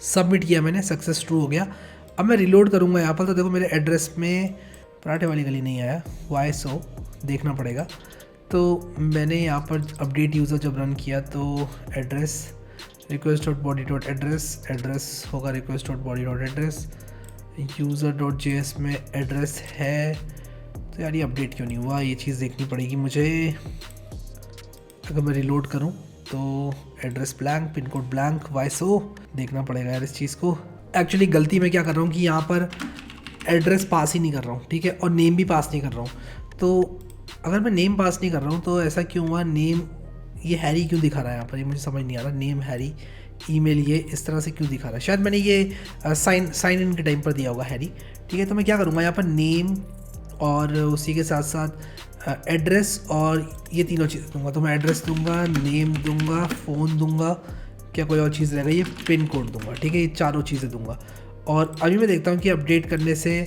सबमिट किया मैंने, सक्सेस ट्रू हो गया। अब मैं रिलोड करूँगा यहाँ पर, तो देखो मेरे एड्रेस में पराठे वाली गली नहीं आया, वाई सो देखना पड़ेगा। तो मैंने यहाँ पर अपडेट यूज़र जब रन किया तो address request dot body dot address होगा request dot body dot address, user dot JS में एड्रेस है। तो यार ये अपडेट क्यों नहीं हुआ, ये चीज़ देखनी पड़ेगी मुझे। अगर मैं रिलोड करूँ तो address blank, pin code blank, वाइसो देखना पड़ेगा यार इस चीज़ को। एक्चुअली गलती मैं क्या कर रहा हूँ कि यहाँ पर एड्रेस पास ही नहीं कर रहा हूँ। ठीक है, और नेम भी पास नहीं कर रहा हूँ। तो अगर मैं नेम पास नहीं कर रहा हूँ तो ऐसा क्यों हुआ, नेम ये हैरी क्यों दिखा रहा है यहाँ पर, ये मुझे समझ नहीं आ रहा। नेम हैरी, ईमेल ये इस तरह से क्यों दिखा रहा है, शायद मैंने ये साइन इन के टाइम पर दिया होगा हैरी। ठीक है, तो मैं क्या करूँगा यहाँ पर नेम और उसी के साथ साथ एड्रेस और ये तीनों चीज़ दूंगा। तो मैं एड्रेस दूंगा, नेम दूंगा, फ़ोन दूंगा, क्या कोई और चीज़ रहेगा, ये पिन कोड दूंगा। ठीक है, ये चारों चीज़ें दूंगा। और अभी मैं देखता हूँ कि अपडेट करने से,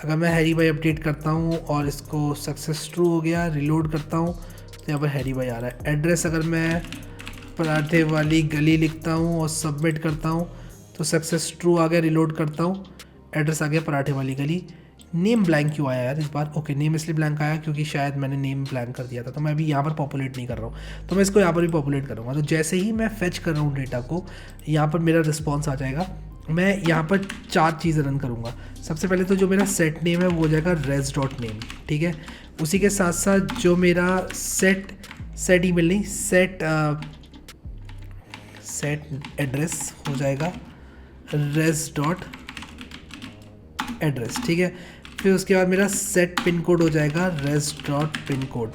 अगर मैं हैरी भाई अपडेट करता हूँ और इसको सक्सेस ट्रू हो गया, रिलोड करता हूँ तो यहाँ पर हैरी भाई आ रहा है। एड्रेस अगर मैं पराठे वाली गली लिखता हूँ और सबमिट करता हूँ तो सक्सेस ट्रू आ गया, रिलोड करता हूँ, एड्रेस आ गया पराठे वाली गली। नेम ब्लैंक क्यों आया यार इस बार, ओके नेम इसलिए ब्लैंक आया क्योंकि शायद मैंने नेम ब्लैंक कर दिया था। तो मैं अभी यहाँ पर पॉपुलेट नहीं कर रहा हूँ, तो मैं इसको यहाँ पर भी पॉपुलेट करूँगा। तो जैसे ही मैं फेच कर रहा हूँ डेटा को, यहाँ पर मेरा रिस्पॉन्स आ जाएगा। मैं यहाँ पर 4 चीज़ें रन करूँगा। सबसे पहले तो जो मेरा सेट नेम है वो हो जाएगा res डॉट नेम। ठीक है, उसी के साथ साथ जो मेरा सेट ईमेल नहीं, सेट एड्रेस हो जाएगा res डॉट एड्रेस। ठीक है, फिर उसके बाद मेरा सेट पिन कोड हो जाएगा res डॉट पिन कोड।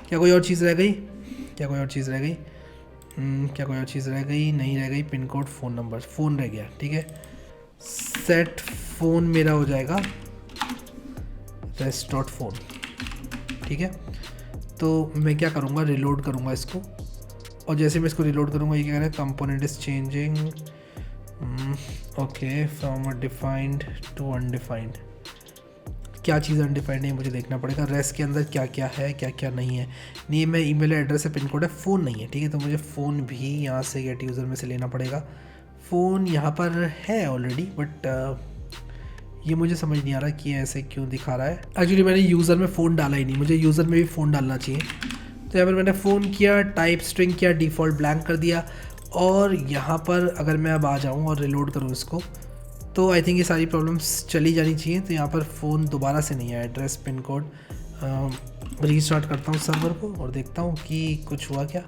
क्या कोई और चीज़ रह गई, क्या कोई और चीज़ रह गई, क्या कोई और चीज़ रह गई, नहीं रह गई। Pin code, phone number, phone रह गया। ठीक है, सेट फ़ोन मेरा हो जाएगा रेस्ट डॉट फोन। ठीक है, तो मैं क्या करूँगा, रिलोड करूँगा इसको, और जैसे मैं इसको रिलोड करूँगा ये क्या कह रहा है, component is changing, okay, from defined to undefined. क्या चीज़ अनडिफाइंड है मुझे देखना पड़ेगा। रेस्ट के अंदर क्या क्या है, क्या क्या नहीं है। नेम है, ईमेल है, एड्रेस है, पिन कोड है, फ़ोन नहीं है। ठीक है, तो मुझे फ़ोन भी यहाँ से गेट यूज़र में से लेना पड़ेगा। फ़ोन यहाँ पर है ऑलरेडी, बट ये मुझे समझ नहीं आ रहा कि ऐसे क्यों दिखा रहा है। एक्चुअली मैंने यूज़र में फ़ोन डाला ही नहीं, मुझे यूज़र में भी फ़ोन डालना चाहिए। तो यहाँ पर मैंने फ़ोन किया, टाइप स्ट्रिंग किया, डिफ़ॉल्ट ब्लैंक कर दिया। और यहाँ पर अगर मैं अब आ जाऊँ और रिलोड करूँ इसको, तो आई थिंक ये सारी प्रॉब्लम्स चली जानी चाहिए। तो यहाँ पर फ़ोन दोबारा से नहीं है, एड्रेस, पिन कोड। रीस्टार्ट करता हूँ सर्वर को और देखता हूँ कि कुछ हुआ क्या।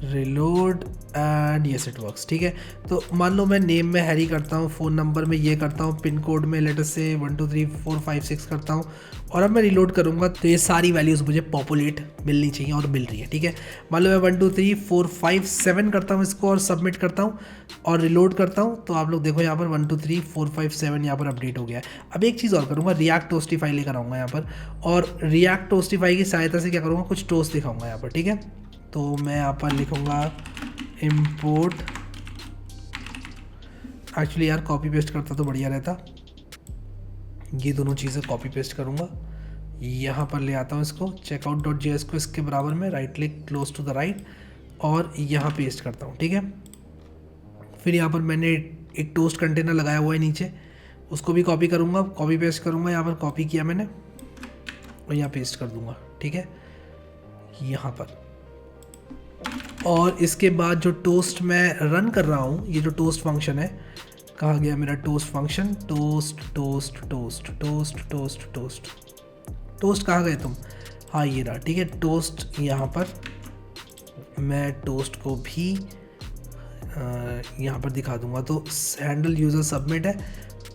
Reload and yes it works. ठीक है, तो मान लो मैं नेम में हैरी करता हूँ, फ़ोन नंबर में ये करता हूँ, पिन कोड में लेटर से 1 2 3 4 5 6 करता हूँ, और अब मैं रिलोड करूँगा तो ये सारी वैल्यूज़ मुझे पॉपुलेट मिलनी चाहिए और मिल रही है। ठीक है, मान लो मैं 1 2 3 4 5 7 करता हूँ इसको और सबमिट करता हूँ और रिलोड करता हूँ, तो आप लोग देखो यहाँ पर 1 2 3 4 5 7 यहाँ पर अपडेट हो गया है। अब एक चीज़ और करूँगा, रिएक्ट टोस्टिफाई लेकर आऊँगा यहाँ पर, और रिएक्ट टोस्टिफाई की सहायता से क्या करूँगा, कुछ टोस्ट दिखाऊँगा यहाँ पर। ठीक है, तो मैं यहाँ पर लिखूँगा इम्पोर्ट, एक्चुअली यार कॉपी पेस्ट करता तो बढ़िया रहता। ये दोनों चीज़ें कॉपी पेस्ट करूँगा, यहाँ पर ले आता हूँ इसको, चेकआउट डॉट जेएस को इसके बराबर में right click, close to the right, और यहाँ पेस्ट करता हूँ। ठीक है, फिर यहाँ पर मैंने एक टोस्ट कंटेनर लगाया हुआ है नीचे, उसको भी कॉपी करूँगा, कॉपी पेस्ट करूँगा। यहाँ पर कॉपी किया मैंने और यहाँ पेस्ट कर दूँगा। ठीक है, यहाँ पर, और इसके बाद जो टोस्ट मैं रन कर रहा हूँ, ये जो टोस्ट फंक्शन है, कहाँ गया मेरा toast function, toast toast toast toast toast toast toast कहाँ गए तुम, हाँ ये रहा। ठीक है, टोस्ट यहाँ पर मैं टोस्ट को भी यहाँ पर दिखा दूंगा। तो हैंडल यूज़र सबमिट है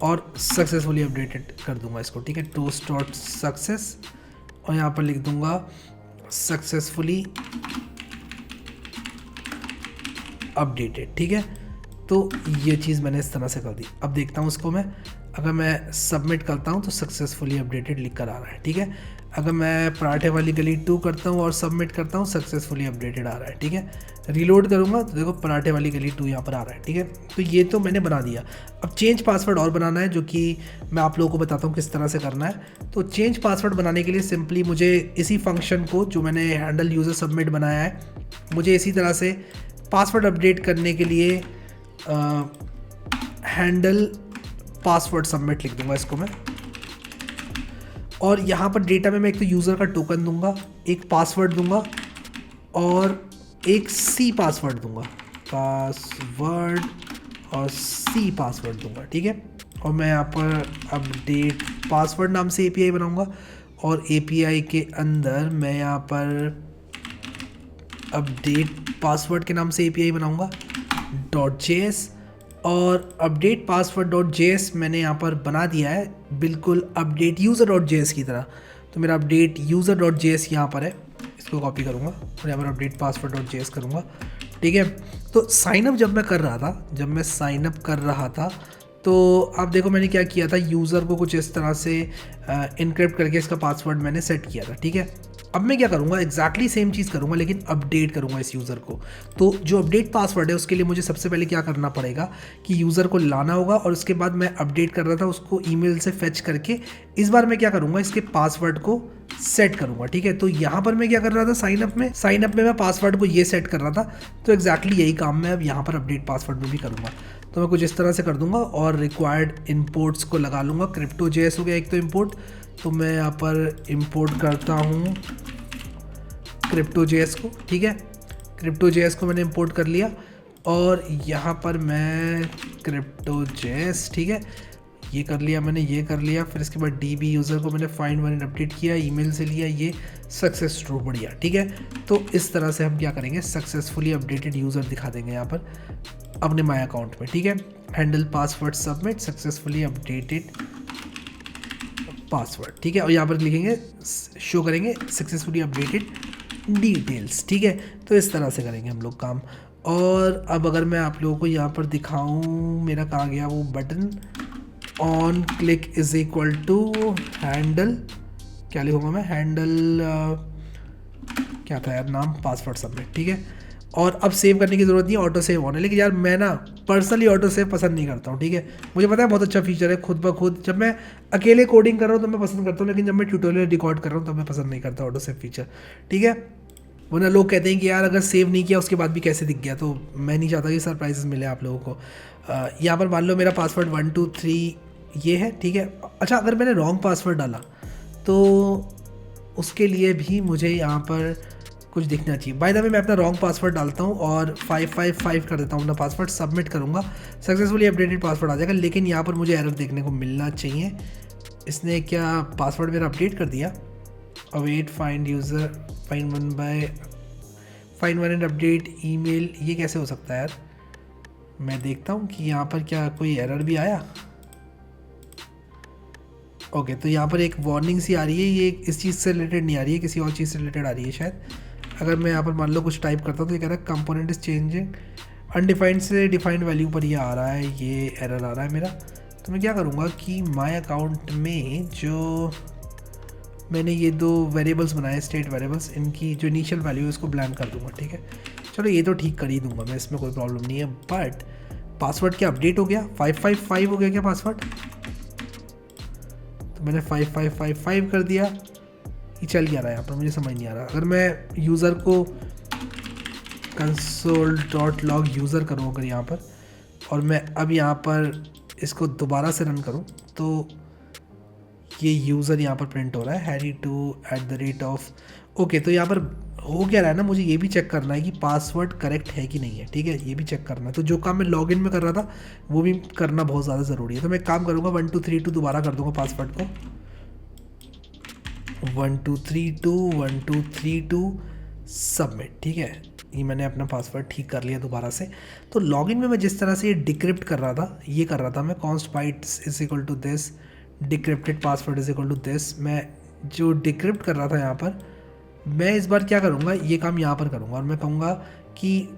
और सक्सेसफुली अपडेटेड कर दूंगा इसको। ठीक है, टोस्ट डॉट सक्सेस, और यहाँ पर लिख दूंगा सक्सेसफुली अपडेटेड, ठीक है। तो ये चीज़ मैंने इस तरह से कर दी। अब देखता हूँ उसको मैं, अगर मैं सबमिट करता हूँ तो सक्सेसफुली अपडेटेड लिख कर आ रहा है, ठीक है। अगर मैं पराठे वाली गली 2 करता हूँ और सबमिट करता हूँ, सक्सेसफुली अपडेटेड आ रहा है, ठीक है। रीलोड करूँगा तो देखो पराठे वाली गली 2 यहाँ पर आ रहा है, ठीक है। तो ये तो मैंने बना दिया। अब चेंज पासवर्ड और बनाना है, जो कि मैं आप लोगों को बताता हूँ किस तरह से करना है। तो चेंज पासवर्ड बनाने के लिए सिंपली मुझे इसी फंक्शन को, जो मैंने हैंडल यूज़र सबमिट बनाया है, मुझे इसी तरह से पासवर्ड अपडेट करने के लिए हैंडल पासवर्ड सबमिट लिख दूंगा इसको मैं। और यहाँ पर डेटा में मैं एक तो यूज़र का टोकन दूंगा, एक पासवर्ड दूंगा और एक सी पासवर्ड दूंगा, पासवर्ड और सी पासवर्ड दूंगा, ठीक है। और मैं यहाँ पर अपडेट पासवर्ड नाम से एपीआई बनाऊंगा और एपीआई के अंदर मैं यहाँ पर अपडेट पासवर्ड के नाम से एपीआई बनाऊंगा .js। और अपडेट पासवर्ड .js मैंने यहाँ पर बना दिया है बिल्कुल अपडेट यूज़र .js की तरह। तो मेरा अपडेट यूज़र .js यहाँ पर है, इसको कॉपी करूँगा और यहाँ पर अपडेट पासवर्ड .js करूँगा, ठीक है। तो साइनअप जब मैं कर रहा था तो आप देखो मैंने क्या किया था, यूज़र को कुछ इस तरह से इनक्रिप्ट करके इसका पासवर्ड मैंने सेट किया था, ठीक है। अब मैं क्या करूँगा, एग्जैक्टली सेम चीज़ करूँगा लेकिन अपडेट करूँगा इस यूज़र को। तो जो अपडेट पासवर्ड है उसके लिए मुझे सबसे पहले क्या करना पड़ेगा कि यूज़र को लाना होगा और उसके बाद मैं अपडेट कर रहा था उसको ईमेल से फेच करके इस बार मैं क्या करूँगा, इसके पासवर्ड को सेट करूँगा, ठीक है। तो यहाँ पर मैं क्या कर रहा था, साइनअप में मैं पासवर्ड को ये सेट कर रहा था। तो एग्जैक्टली यही काम मैं अब यहाँ पर अपडेट पासवर्ड में भी करूँगा। तो मैं कुछ इस तरह से कर दूंगा और रिक्वायर्ड इंपोर्ट्स को लगा लूँगा। Crypto.js हो गया एक तो इंपोर्ट, तो मैं यहाँ पर इंपोर्ट करता हूँ Crypto.js को, ठीक है। Crypto.js को मैंने इंपोर्ट कर लिया और यहाँ पर मैं Crypto.js, ठीक है, ये कर लिया मैंने, ये कर लिया। फिर इसके बाद DB यूज़र को मैंने फाइंड वन एंड अपडेट किया, ईमेल से लिया, ये सक्सेस ट्रू, बढ़िया, ठीक है। तो इस तरह से हम क्या करेंगे, सक्सेसफुली अपडेटेड यूज़र दिखा देंगे यहाँ पर अपने माई अकाउंट में, ठीक है। Handle password submit, successfully updated password, ठीक है। और यहाँ पर लिखेंगे, शो करेंगे सक्सेसफुली अपडेटेड डिटेल्स, ठीक है। तो इस तरह से करेंगे हम लोग काम। और अब अगर मैं आप लोगों को यहाँ पर दिखाऊँ, मेरा कहाँ गया वो button, on click is equal to handle, क्या लिखूँगा मैं, हैंडल क्या था यार नाम, पासवर्ड सबमिट, ठीक है। और अब सेव करने की ज़रूरत नहीं है, ऑटो सेव ऑन है। लेकिन यार मैं ना पर्सनली ऑटो सेव पसंद नहीं करता हूँ, ठीक है। मुझे पता है बहुत अच्छा फीचर है, खुद ब खुद जब मैं अकेले कोडिंग कर रहा हूँ तो मैं पसंद करता हूँ, लेकिन जब मैं ट्यूटोरियल रिकॉर्ड कर रहा हूँ तो मैं पसंद नहीं करता ऑटो सेव फीचर, ठीक है। वरना लोग कहते हैं कि यार अगर सेव नहीं किया उसके बाद भी कैसे दिख गया, तो मैं नहीं चाहता कि सरप्राइजेस मिले आप लोगों को। यहाँ पर मान लो मेरा पासवर्ड 1 2 3 ये है, ठीक है। अच्छा, अगर मैंने रॉन्ग पासवर्ड डाला तो उसके लिए भी मुझे यहाँ पर कुछ दिखना चाहिए। बाय द वे मैं अपना रॉन्ग पासवर्ड डालता हूँ और 555 कर देता हूँ अपना पासवर्ड, सबमिट करूँगा, सक्सेसफुली अपडेटेड पासवर्ड आ जाएगा। लेकिन यहाँ पर मुझे एरर देखने को मिलना चाहिए, इसने क्या पासवर्ड मेरा अपडेट कर दिया। Await find user, find one and update email, ये कैसे हो सकता है यार। मैं देखता हूँ कि यहाँ पर क्या कोई एरर भी आया। ओके, तो यहाँ पर एक वार्निंग सी आ रही है, ये इस चीज़ से रिलेटेड नहीं आ रही है, किसी और चीज़ से रिलेटेड आ रही है शायद। अगर मैं यहाँ पर मान लो कुछ टाइप करता हूँ तो ये कह रहा है कंपोनेंट इज चेंजिंग, अनडिफाइंड से डिफाइंड वैल्यू पर ये आ रहा है, ये एरर आ रहा है मेरा। तो मैं क्या करूँगा कि माई अकाउंट में जो मैंने ये 2 वेरिएबल्स बनाए, स्टेट वेरिएबल्स, इनकी जो इनिशियल वैल्यू है उसको ब्लैंक कर दूँगा, ठीक है। चलो ये तो ठीक कर ही दूँगा मैं, इसमें कोई प्रॉब्लम नहीं है। बट पासवर्ड क्या अपडेट हो गया, 555 हो गया क्या पासवर्ड, तो मैंने 5555 कर दिया, ये चल क्या रहा है यहाँ पर, मुझे समझ नहीं आ रहा। अगर मैं यूज़र को console.log यूज़र करूँ अगर यहाँ पर, और मैं अब यहाँ पर इसको दोबारा से रन करूँ तो ये यूज़र यहाँ पर प्रिंट हो रहा है, harry2@, ओके। तो यहाँ पर हो क्या रहा है ना, मुझे ये भी चेक करना है कि पासवर्ड करेक्ट है कि नहीं है, ठीक है, ये भी चेक करना है। तो जो काम मैं लॉगिन में कर रहा था वो भी करना बहुत ज़्यादा ज़रूरी है। तो मैं एक काम करूँगा, 1 2 3 2 दोबारा कर दूँगा पासवर्ड को, 1 2 3 2 1 2 3 2 सबमिट, ठीक है। ये मैंने अपना पासवर्ड ठीक कर लिया दोबारा से। तो लॉगिन में मैं जिस तरह से ये डिक्रिप्ट कर रहा था, ये कर रहा था मैं, const bytes is equal to this, decrypted password is equal to this. मैं जो डिक्रिप्ट कर रहा था यहाँ पर, मैं इस बार क्या करूँगा, ये काम यहाँ पर करूँगा और मैं कहूँगा कि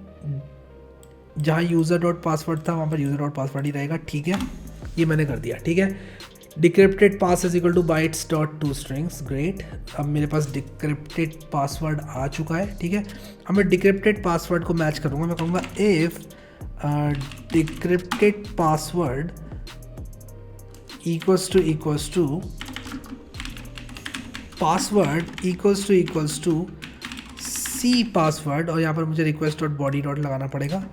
जहाँ यूज़र डॉट पासवर्ड था वहाँ पर यूज़र डॉट पासवर्ड ही रहेगा, ठीक है। ये मैंने कर दिया, ठीक है। Decrypted pass is equal two bytes dot two strings, great. अब मेरे पास डिक्रिप्टेड पासवर्ड आ चुका है, ठीक है। अब मैं डिक्रिप्टेड पासवर्ड को मैच करूँगा, मैं कहूँगा if decrypted password equals to password equals to C password, और यहाँ पर मुझे रिक्वेस्ट डॉट बॉडी डॉट लगाना पड़ेगा,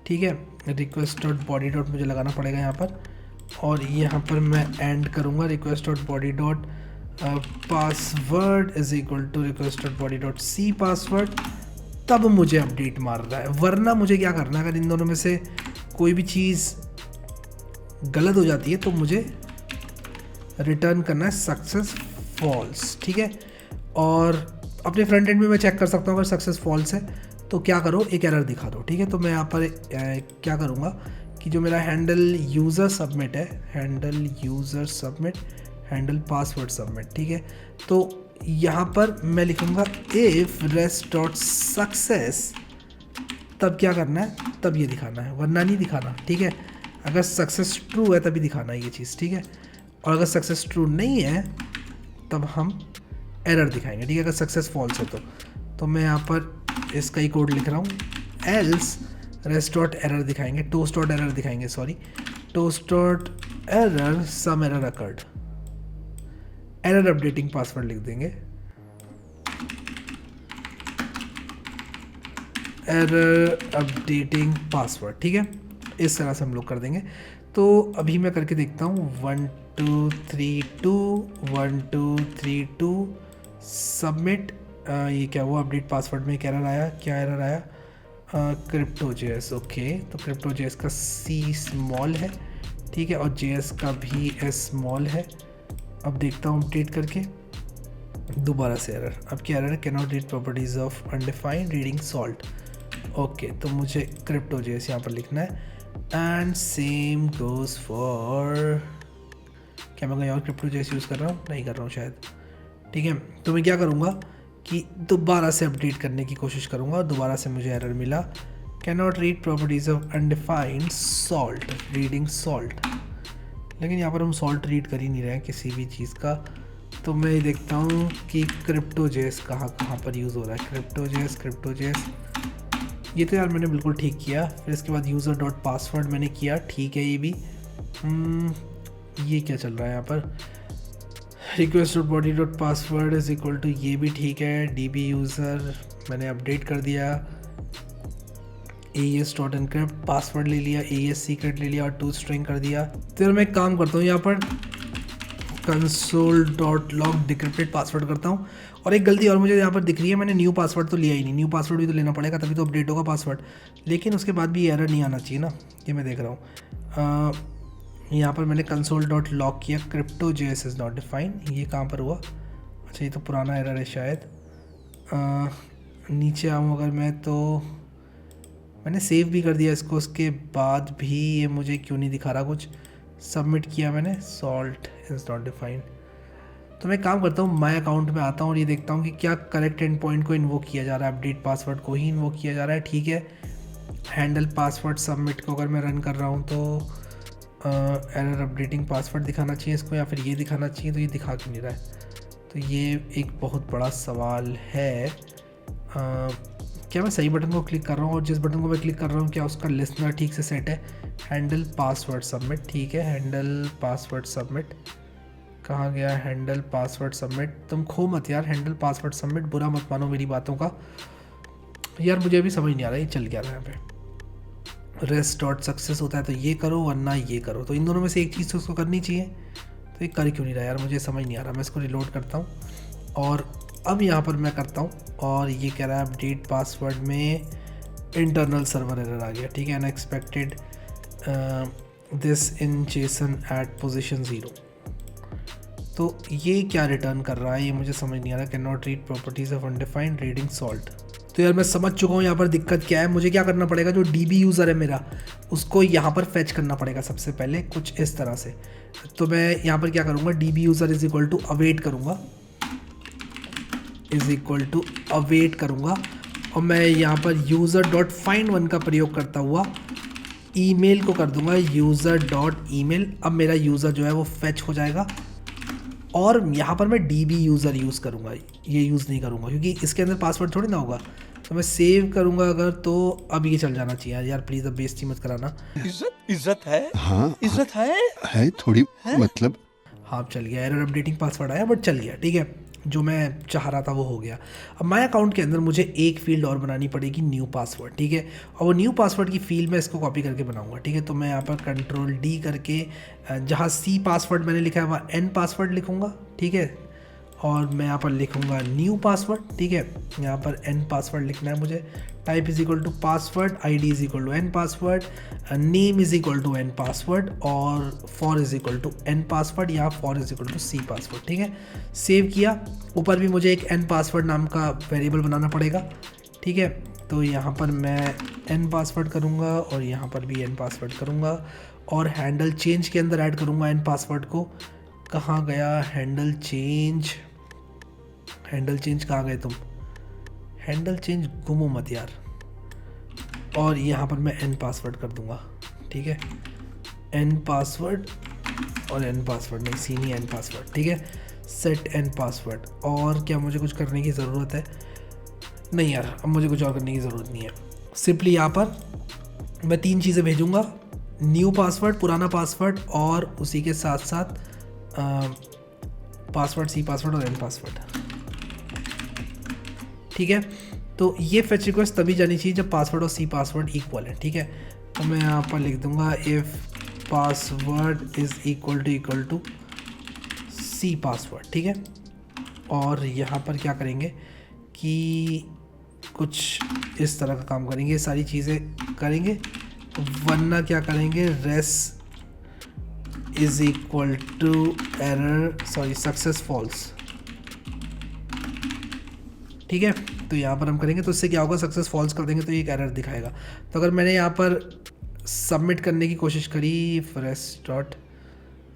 ठीक है। रिक्वेस्ट डॉट बॉडी डॉट मुझे लगाना पड़ेगा यहाँ पर, और यहाँ पर मैं एंड करूँगा request dot body dot password is equal to request dot body dot C password. तब मुझे अपडेट मार रहा है, वरना मुझे क्या करना है, अगर इन दोनों में से कोई भी चीज़ गलत हो जाती है तो मुझे रिटर्न करना है सक्सेस फॉल्स, ठीक है। और अपने फ्रंट एंड में मैं चेक कर सकता हूँ अगर सक्सेस फॉल्स है तो क्या करो, एक एरर दिखा दो, ठीक है। तो मैं यहाँ पर क्या करूँगा कि जो मेरा हैंडल यूज़र सबमिट है, handle user submit, handle password submit, ठीक है। तो यहाँ पर मैं लिखूँगा इफ़ रेस्ट डॉट सक्सेस, तब क्या करना है, तब ये दिखाना है, वरना नहीं दिखाना, ठीक है। अगर सक्सेस ट्रू है तभी दिखाना है ये चीज़, ठीक है। और अगर सक्सेस ट्रू नहीं है तब हम एरर दिखाएंगे, ठीक है। अगर सक्सेस फॉल्स है तो मैं यहाँ पर इसका ही कोड लिख रहा हूँ, एल्स रेस्ट डॉट एरर दिखाएंगे, टोस्ट डॉट एरर दिखाएंगे, sorry, toast dot error some error occurred, error updating password लिख देंगे, एरर अपडेटिंग पासवर्ड, ठीक है। इस तरह से हम लोग कर देंगे। तो अभी मैं करके देखता हूँ 1 2 3 2 1 2 3 2 सबमिट। ये क्या हुआ, अपडेट पासवर्ड में एक एरर आया, क्या एरर आया, क्रिप्टो.js, ओके। तो क्रिप्टो.js का C स्मॉल है, ठीक है, और JS का भी S स्मॉल है। अब देखता हूँ अपडेट करके, दोबारा से एरर। अब क्या एरर है, can not read properties of undefined reading salt, okay. तो मुझे क्रिप्टो.js यहाँ पर लिखना है, एंड सेम गोज फॉर, क्या मैं कहीं और क्रिप्टो.js यूज़ कर रहा हूँ, नहीं कर रहा हूँ शायद, ठीक है। तो मैं क्या करूँगा कि दोबारा से अपडेट करने की कोशिश करूँगा, और दोबारा से मुझे एरर मिला, can not read properties of undefined salt, reading salt. लेकिन यहाँ पर हम सॉल्ट रीड कर ही नहीं रहे हैं किसी भी चीज़ का। तो मैं देखता हूँ कि क्रिप्टो.js कहाँ पर यूज़ हो रहा है, क्रिप्टो.js, ये तो यार मैंने बिल्कुल ठीक किया। फिर इसके बाद यूज़र डॉट पासवर्ड मैंने किया, ठीक है। ये भी ये क्या चल रहा है यहाँ पर, request dot body dot password is equal to, ये भी ठीक है। DB यूज़र मैंने अपडेट कर दिया, AES डॉट इनक्रिप्ट पासवर्ड ले लिया, AES सीक्रेट ले लिया, और टू स्ट्रिंग कर दिया। तो मैं एक काम करता हूँ, यहाँ पर console dot log decrypted password करता हूँ। और एक गलती और मुझे यहाँ पर दिख रही है, मैंने न्यू पासवर्ड तो लिया ही नहीं, न्यू पासवर्ड भी तो लेना पड़ेगा तभी तो अपडेट होगा पासवर्ड। लेकिन उसके बाद भी एरर नहीं आना चाहिए ना, ये मैं देख रहा हूँ। यहाँ पर मैंने कंसोल डॉट लॉग किया, क्रिप्टो.js इज़ नॉट डिफाइंड, ये कहाँ पर हुआ, अच्छा ये तो पुराना एरर है शायद। नीचे आऊँ अगर मैं, तो मैंने सेव भी कर दिया इसको, उसके बाद भी ये मुझे क्यों नहीं दिखा रहा कुछ, सबमिट किया मैंने, सॉल्ट इज़ नॉट डिफाइंड। तो मैं काम करता हूँ, माई अकाउंट में आता हूँ और ये देखता हूँ कि क्या करेक्ट एंड पॉइंट को इन्वोक किया जा रहा है, अपडेट पासवर्ड को ही इन्वोक किया जा रहा है, ठीक है। हैंडल पासवर्ड सबमिट को अगर मैं रन कर रहा हूँ तो एरर अपडेटिंग पासवर्ड दिखाना चाहिए इसको, या फिर ये दिखाना चाहिए, तो ये दिखा क्यों नहीं रहा है। तो ये एक बहुत बड़ा सवाल है। क्या मैं सही बटन को क्लिक कर रहा हूँ, और जिस बटन को मैं क्लिक कर रहा हूँ क्या उसका लिस्नर ठीक से सेट है, हैंडल पासवर्ड सबमिट, ठीक है। हैंडल पासवर्ड सबमिट कहाँ गया, हैंडल पासवर्ड सबमिट, तुम खो मत यार, हैंडल पासवर्ड सबमिट, बुरा मत मानो मेरी बातों का यार, मुझे अभी समझ नहीं आ रहा ये चल क्या रहा है यहाँ पे। रेस्ट डॉट सक्सेस होता है तो ये करो, वरना ये करो, तो इन दोनों में से एक चीज़ तो उसको करनी चाहिए, तो ये कर क्यों नहीं रहा यार, मुझे समझ नहीं आ रहा। मैं इसको रिलोड करता हूँ और अब यहाँ पर मैं करता हूँ, और ये कह रहा है अपडेट पासवर्ड में इंटरनल सर्वर एरर आ गया, ठीक है। Unexpected this in JSON at position 0। तो ये क्या रिटर्न कर रहा है ये मुझे समझ नहीं आ रहा। Can not read properties of undefined reading salt. तो यार मैं समझ चुका हूँ यहाँ पर दिक्कत क्या है। मुझे क्या करना पड़ेगा, जो DB यूज़र है मेरा उसको यहाँ पर फैच करना पड़ेगा सबसे पहले, कुछ इस तरह से। तो मैं यहाँ पर क्या करूँगा, DB user is equal to await करूँगा, इज इक्वल टू अवेट करूँगा, और मैं यहाँ पर user.find1 का प्रयोग करता हुआ ईमेल को कर दूंगा user.email। अब मेरा यूज़र जो है वो फेच हो जाएगा और यहाँ पर मैं db यूज़र यूज़ करूँगा, ये यूज़ नहीं करूँगा क्योंकि इसके अंदर पासवर्ड थोड़ी ना होगा। तो मैं सेव करूँगा अगर, तो अब ये चल जाना चाहिए यार। प्लीज़ अब बेइज्जती मत कराना। इज्जत है, हाँ इज्जत है थोड़ी मतलब। हाँ चल गया, एरर अपडेटिंग पासवर्ड आया बट चल गया, ठीक है। जो मैं चाह रहा था वो हो गया। अब माय अकाउंट के अंदर मुझे एक फील्ड और बनानी पड़ेगी, न्यू पासवर्ड, ठीक है। और वो न्यू पासवर्ड की फील्ड में इसको कॉपी करके बनाऊंगा, ठीक है। तो मैं यहाँ पर Ctrl+D करके जहाँ C पासवर्ड मैंने लिखा है वहाँ N पासवर्ड लिखूँगा, ठीक है। और मैं यहाँ पर लिखूँगा न्यू पासवर्ड, ठीक है। यहाँ पर N पासवर्ड लिखना है मुझे। Type is equal to password, ID is equal to N password, name is equal to N password और for is equal to N password या for is equal to C password, ठीक है। सेव किया। ऊपर भी मुझे एक N पासवर्ड नाम का वेरिएबल बनाना पड़ेगा, ठीक है। तो यहाँ पर मैं N पासवर्ड करूँगा और यहाँ पर भी N पासवर्ड करूँगा और हैंडल चेंज के अंदर ऐड करूँगा N पासवर्ड को। कहाँ गया हैंडल चेंज? हैंडल चेंज कहाँ गए तुम? हैंडल चेंज गुमो मत यार। और यहाँ पर मैं N पासवर्ड कर दूँगा, ठीक है। N पासवर्ड और N पासवर्ड नहीं, सी नहीं, N पासवर्ड, ठीक है। Set N password. और क्या मुझे कुछ करने की ज़रूरत है? नहीं यार, अब मुझे कुछ और करने की ज़रूरत नहीं है। सिंपली यहाँ पर मैं 3 चीज़ें भेजूँगा, न्यू पासवर्ड, पुराना पासवर्ड और उसी के साथ साथ पासवर्ड, C पासवर्ड और N पासवर्ड, ठीक है। तो ये फेच रिक्वेस्ट तभी जानी चाहिए जब पासवर्ड और C पासवर्ड इक्वल है, ठीक है। तो मैं यहाँ पर लिख दूंगा if password is equal to C password, ठीक है। और यहाँ पर क्या करेंगे कि कुछ इस तरह का काम करेंगे, ये सारी चीज़ें करेंगे, वरना क्या करेंगे, res is equal to error, sorry success false, ठीक है। तो यहाँ पर हम करेंगे तो इससे क्या होगा, सक्सेस फॉल्स कर देंगे तो ये एक एरर दिखाएगा। तो अगर मैंने यहाँ पर सबमिट करने की कोशिश करी फ्रेश डॉट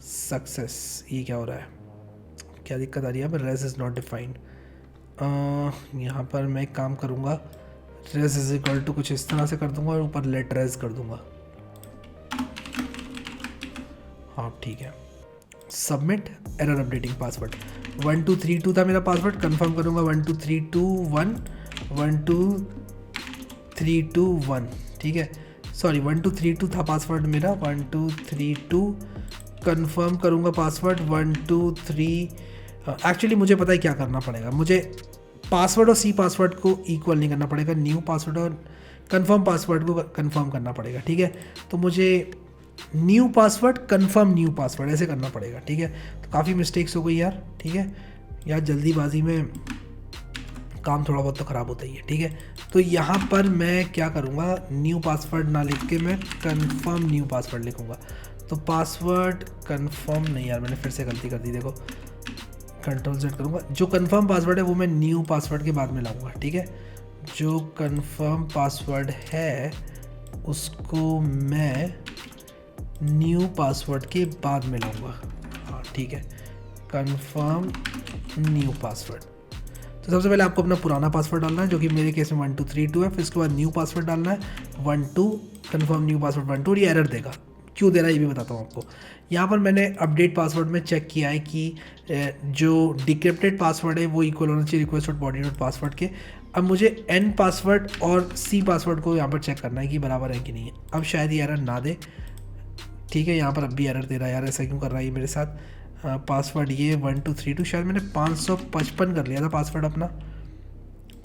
सक्सेस, ये क्या हो रहा है, क्या दिक्कत आ रही है यहाँ पर, रेस इज़ नॉट डिफाइंड। यहाँ पर मैं एक काम करूँगा, रेस इज इक्वल टू कुछ इस तरह से कर दूँगा और ऊपर लेट रेस कर दूँगा। हाँ ठीक है, सबमिट एरर अपडेटिंग पासवर्ड। 1232 था मेरा पासवर्ड, कंफर्म करूँगा 12321 12321, ठीक है। सॉरी 1232 था पासवर्ड मेरा, 1232 कंफर्म करूँगा पासवर्ड 123। एक्चुअली मुझे पता है क्या करना पड़ेगा, मुझे पासवर्ड और C पासवर्ड को इक्वल नहीं करना पड़ेगा, न्यू पासवर्ड और कंफर्म पासवर्ड को कंफर्म करना पड़ेगा, ठीक है। तो मुझे new password confirm new password ऐसे करना पड़ेगा, ठीक है। तो काफ़ी मिस्टेक्स हो गई यार, ठीक है। यार जल्दीबाजी में काम थोड़ा बहुत तो ख़राब होता ही है, ठीक है। तो यहाँ पर मैं क्या करूँगा, न्यू पासवर्ड ना लिख के मैं कंफर्म न्यू पासवर्ड लिखूँगा। तो पासवर्ड कंफर्म नहीं यार, मैंने फिर से गलती कर दी, देखो Ctrl+Z करूँगा। जो कंफर्म पासवर्ड है वो मैं न्यू पासवर्ड के बाद में लाऊँगा, ठीक है। जो कंफर्म पासवर्ड है उसको मैं न्यू पासवर्ड के बाद में लाऊँगा, हाँ ठीक है। Confirm new password. तो सबसे पहले आपको अपना पुराना पासवर्ड डालना है जो कि मेरे केस में 1232 है, फिर उसके बाद न्यू पासवर्ड डालना है 12 कंफर्म न्यू पासवर्ड 12 और ये एरर देगा, क्यों दे रहा है ये भी बताता हूँ आपको। यहाँ पर मैंने अपडेट पासवर्ड में चेक किया है कि जो डिक्रिप्टेड पासवर्ड है वो इक्वल होना चाहिए request dot body dot password के। अब मुझे N पासवर्ड और C पासवर्ड को यहाँ पर चेक करना है कि बराबर है कि नहीं है। अब शायद ये एरर ना दे, ठीक है। यहाँ पर अब भी एरर दे रहा है यार, ऐसा क्यों कर रहा है ये मेरे साथ। पासवर्ड ये 1232, शायद मैंने 555 कर लिया था पासवर्ड अपना,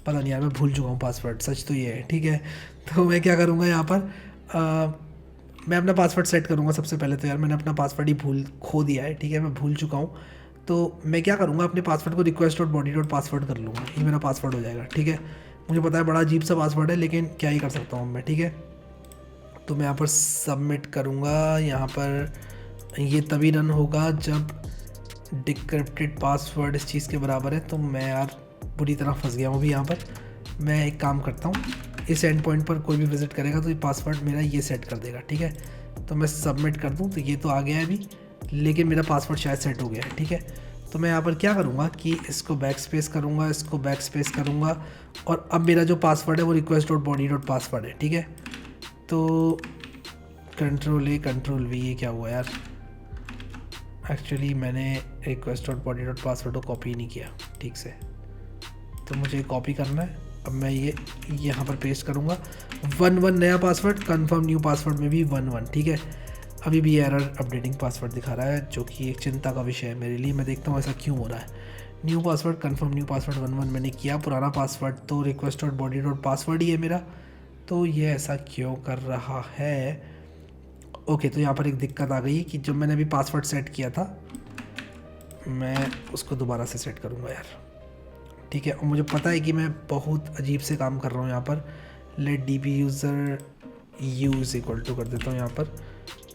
पता नहीं यार, मैं भूल चुका हूँ पासवर्ड, सच तो ये है, ठीक है। तो मैं क्या करूँगा यहाँ पर मैं अपना पासवर्ड सेट करूँगा सबसे पहले। तो यार मैंने अपना पासवर्ड ही खो दिया है, ठीक है, मैं भूल चुका हूँ। तो मैं क्या करूँगा, अपने पासवर्ड को request dot body dot password कर लूँगा, ये मेरा पासवर्ड हो जाएगा, ठीक है। मुझे पता है बड़ा अजीब सा पासवर्ड है, लेकिन क्या ही कर सकता हूँ मैं, ठीक है। तो मैं यहाँ पर सबमिट करूँगा। यहाँ पर ये तभी रन होगा जब डिक्रिप्टेड पासवर्ड इस चीज़ के बराबर है। तो मैं यार बुरी तरह फंस गया हूँ अभी। यहाँ पर मैं एक काम करता हूँ, इस एंड पॉइंट पर कोई भी विजिट करेगा तो ये पासवर्ड मेरा ये सेट कर देगा, ठीक है। तो मैं सबमिट कर दूँ तो ये तो आ गया है अभी, लेकिन मेरा पासवर्ड शायद सेट हो गया है, ठीक है। तो मैं यहाँ पर क्या करूँगा कि इसको बैक स्पेस करूँगा, इसको बैक स्पेस करूँगा, और अब मेरा जो पासवर्ड है वो request.body.password है, ठीक है। तो Ctrl+A Ctrl+V, ये क्या हुआ यार, एक्चुअली मैंने request.body.password को कॉपी नहीं किया ठीक से, तो मुझे कॉपी करना है। अब मैं ये यहाँ पर पेस्ट करूँगा 11 नया पासवर्ड, कन्फर्म न्यू पासवर्ड में भी 11, ठीक है। अभी भी एरर अपडेटिंग पासवर्ड दिखा रहा है, जो कि एक चिंता का विषय है मेरे लिए। मैं देखता हूँ ऐसा क्यों हो रहा है। New password, confirm new password 11 मैंने किया, पुराना पासवर्ड तो request.body.password ही है मेरा, तो ये ऐसा क्यों कर रहा है। ओके, तो यहाँ पर एक दिक्कत आ गई कि जब मैंने अभी पासवर्ड सेट किया था, मैं उसको दोबारा से सेट करूँगा यार, ठीक है। और मुझे पता है कि मैं बहुत अजीब से काम कर रहा हूँ यहाँ पर। Let db user use equal to कर देता हूँ यहाँ पर,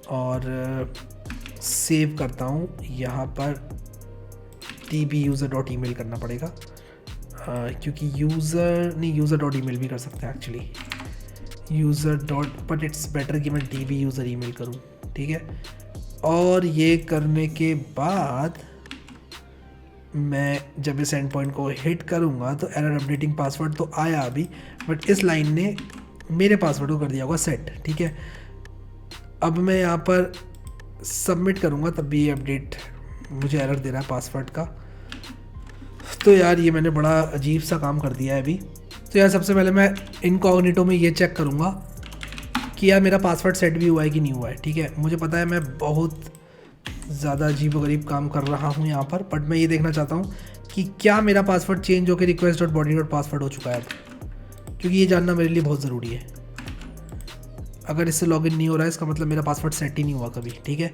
और सेव करता हूँ यहाँ पर dbuser.email करना पड़ेगा, क्योंकि यूज़र.email भी कर सकते हैं एक्चुअली, बट इट्स बेटर कि मैं dbuser email करूँ, ठीक है। और ये करने के बाद मैं जब इस एंड पॉइंट को हिट करूँगा तो एरर अपडेटिंग पासवर्ड तो आया अभी, बट इस लाइन ने मेरे पासवर्ड को कर दिया होगा सेट, ठीक है। अब मैं यहाँ पर सबमिट करूँगा, तब भी ये अपडेट मुझे एरर दे रहा है पासवर्ड का। तो यार ये मैंने बड़ा अजीब सा काम कर दिया है अभी। तो यार सबसे पहले मैं इनकॉग्निटो में ये चेक करूँगा कि यार मेरा पासवर्ड सेट भी हुआ है कि नहीं हुआ है, ठीक है। मुझे पता है मैं बहुत ज़्यादा अजीबोगरीब काम कर रहा हूँ यहाँ पर, बट मैं ये देखना चाहता हूँ कि क्या मेरा पासवर्ड चेंज होकर request.body.password हो चुका है अब, क्योंकि ये जानना मेरे लिए बहुत ज़रूरी है। अगर इससे लॉगिन नहीं हो रहा है इसका मतलब मेरा पासवर्ड सेट ही नहीं हुआ कभी, ठीक है।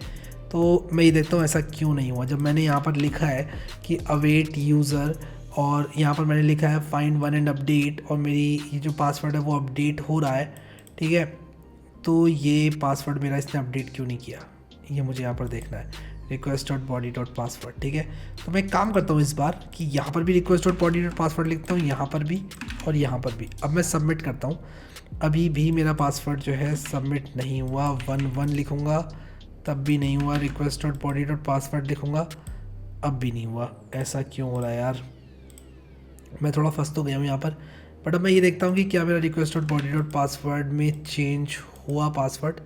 तो मैं ये देखता हूँ ऐसा क्यों नहीं हुआ। जब मैंने यहाँ पर लिखा है कि अवेट यूज़र, और यहाँ पर मैंने लिखा है फाइंड वन एंड अपडेट, और मेरी ये जो पासवर्ड है वो अपडेट हो रहा है, ठीक है। तो ये पासवर्ड मेरा इसने अपडेट क्यों नहीं किया, ये मुझे यहाँ पर देखना है, request.body.password, ठीक है। तो मैं एक काम करता हूँ इस बार कि यहाँ पर भी request.body.password लिखता हूँ, यहाँ पर भी और यहाँ पर भी। अब मैं सबमिट करता हूँ, अभी भी मेरा पासवर्ड जो है सबमिट नहीं हुआ। 11 लिखूँगा तब भी नहीं हुआ, request.body.password लिखूँगा अब भी नहीं हुआ। ऐसा क्यों हो रहा है यार, मैं थोड़ा फंस तो गया हूँ यहाँ पर। बट अब मैं ये देखता हूँ कि क्या मेरा request.body.password में चेंज हुआ, पासवर्ड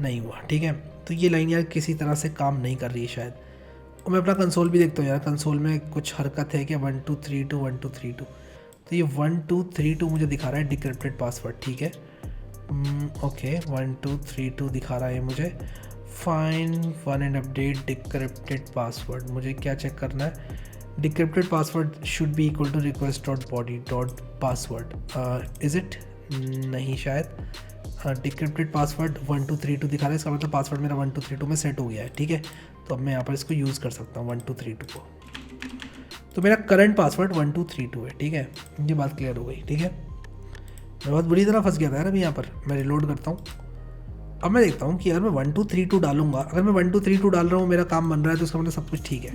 नहीं हुआ, ठीक है। तो ये लाइन यार किसी तरह से काम नहीं कर रही है शायद। और मैं अपना कंसोल भी देखता हूँ यार, कंसोल में कुछ हरकत है क्या, 1232 1232, तो ये 1232 मुझे दिखा रहा है डिक्रिप्टेड पासवर्ड, ठीक है। ओके 1232 दिखा रहा है मुझे। Find one and update decrypted password, मुझे क्या चेक करना है, decrypted password should be equal to request.body.password, is it, नहीं शायद। डिक्रिप्टेड पासवर्ड 1232 दिखा रहा है, इसका मतलब पासवर्ड मेरा 1232 में सेट हो गया है, ठीक है। तो अब मैं यहाँ पर इसको यूज़ कर सकता हूँ 1232 को। तो मेरा करंट पासवर्ड 1232 है, ठीक है। ये बात क्लियर हो गई, ठीक है। मैं बहुत बुरी तरह फंस गया था यार अभी यहाँ पर। मैं रिलोड करता हूँ, अब मैं देखता हूँ कि यार मैं 1232 डालूंगा, अगर मैं 1232 डाल रहा हूँ मेरा काम बन रहा है तो उसका मतलब सब कुछ ठीक है।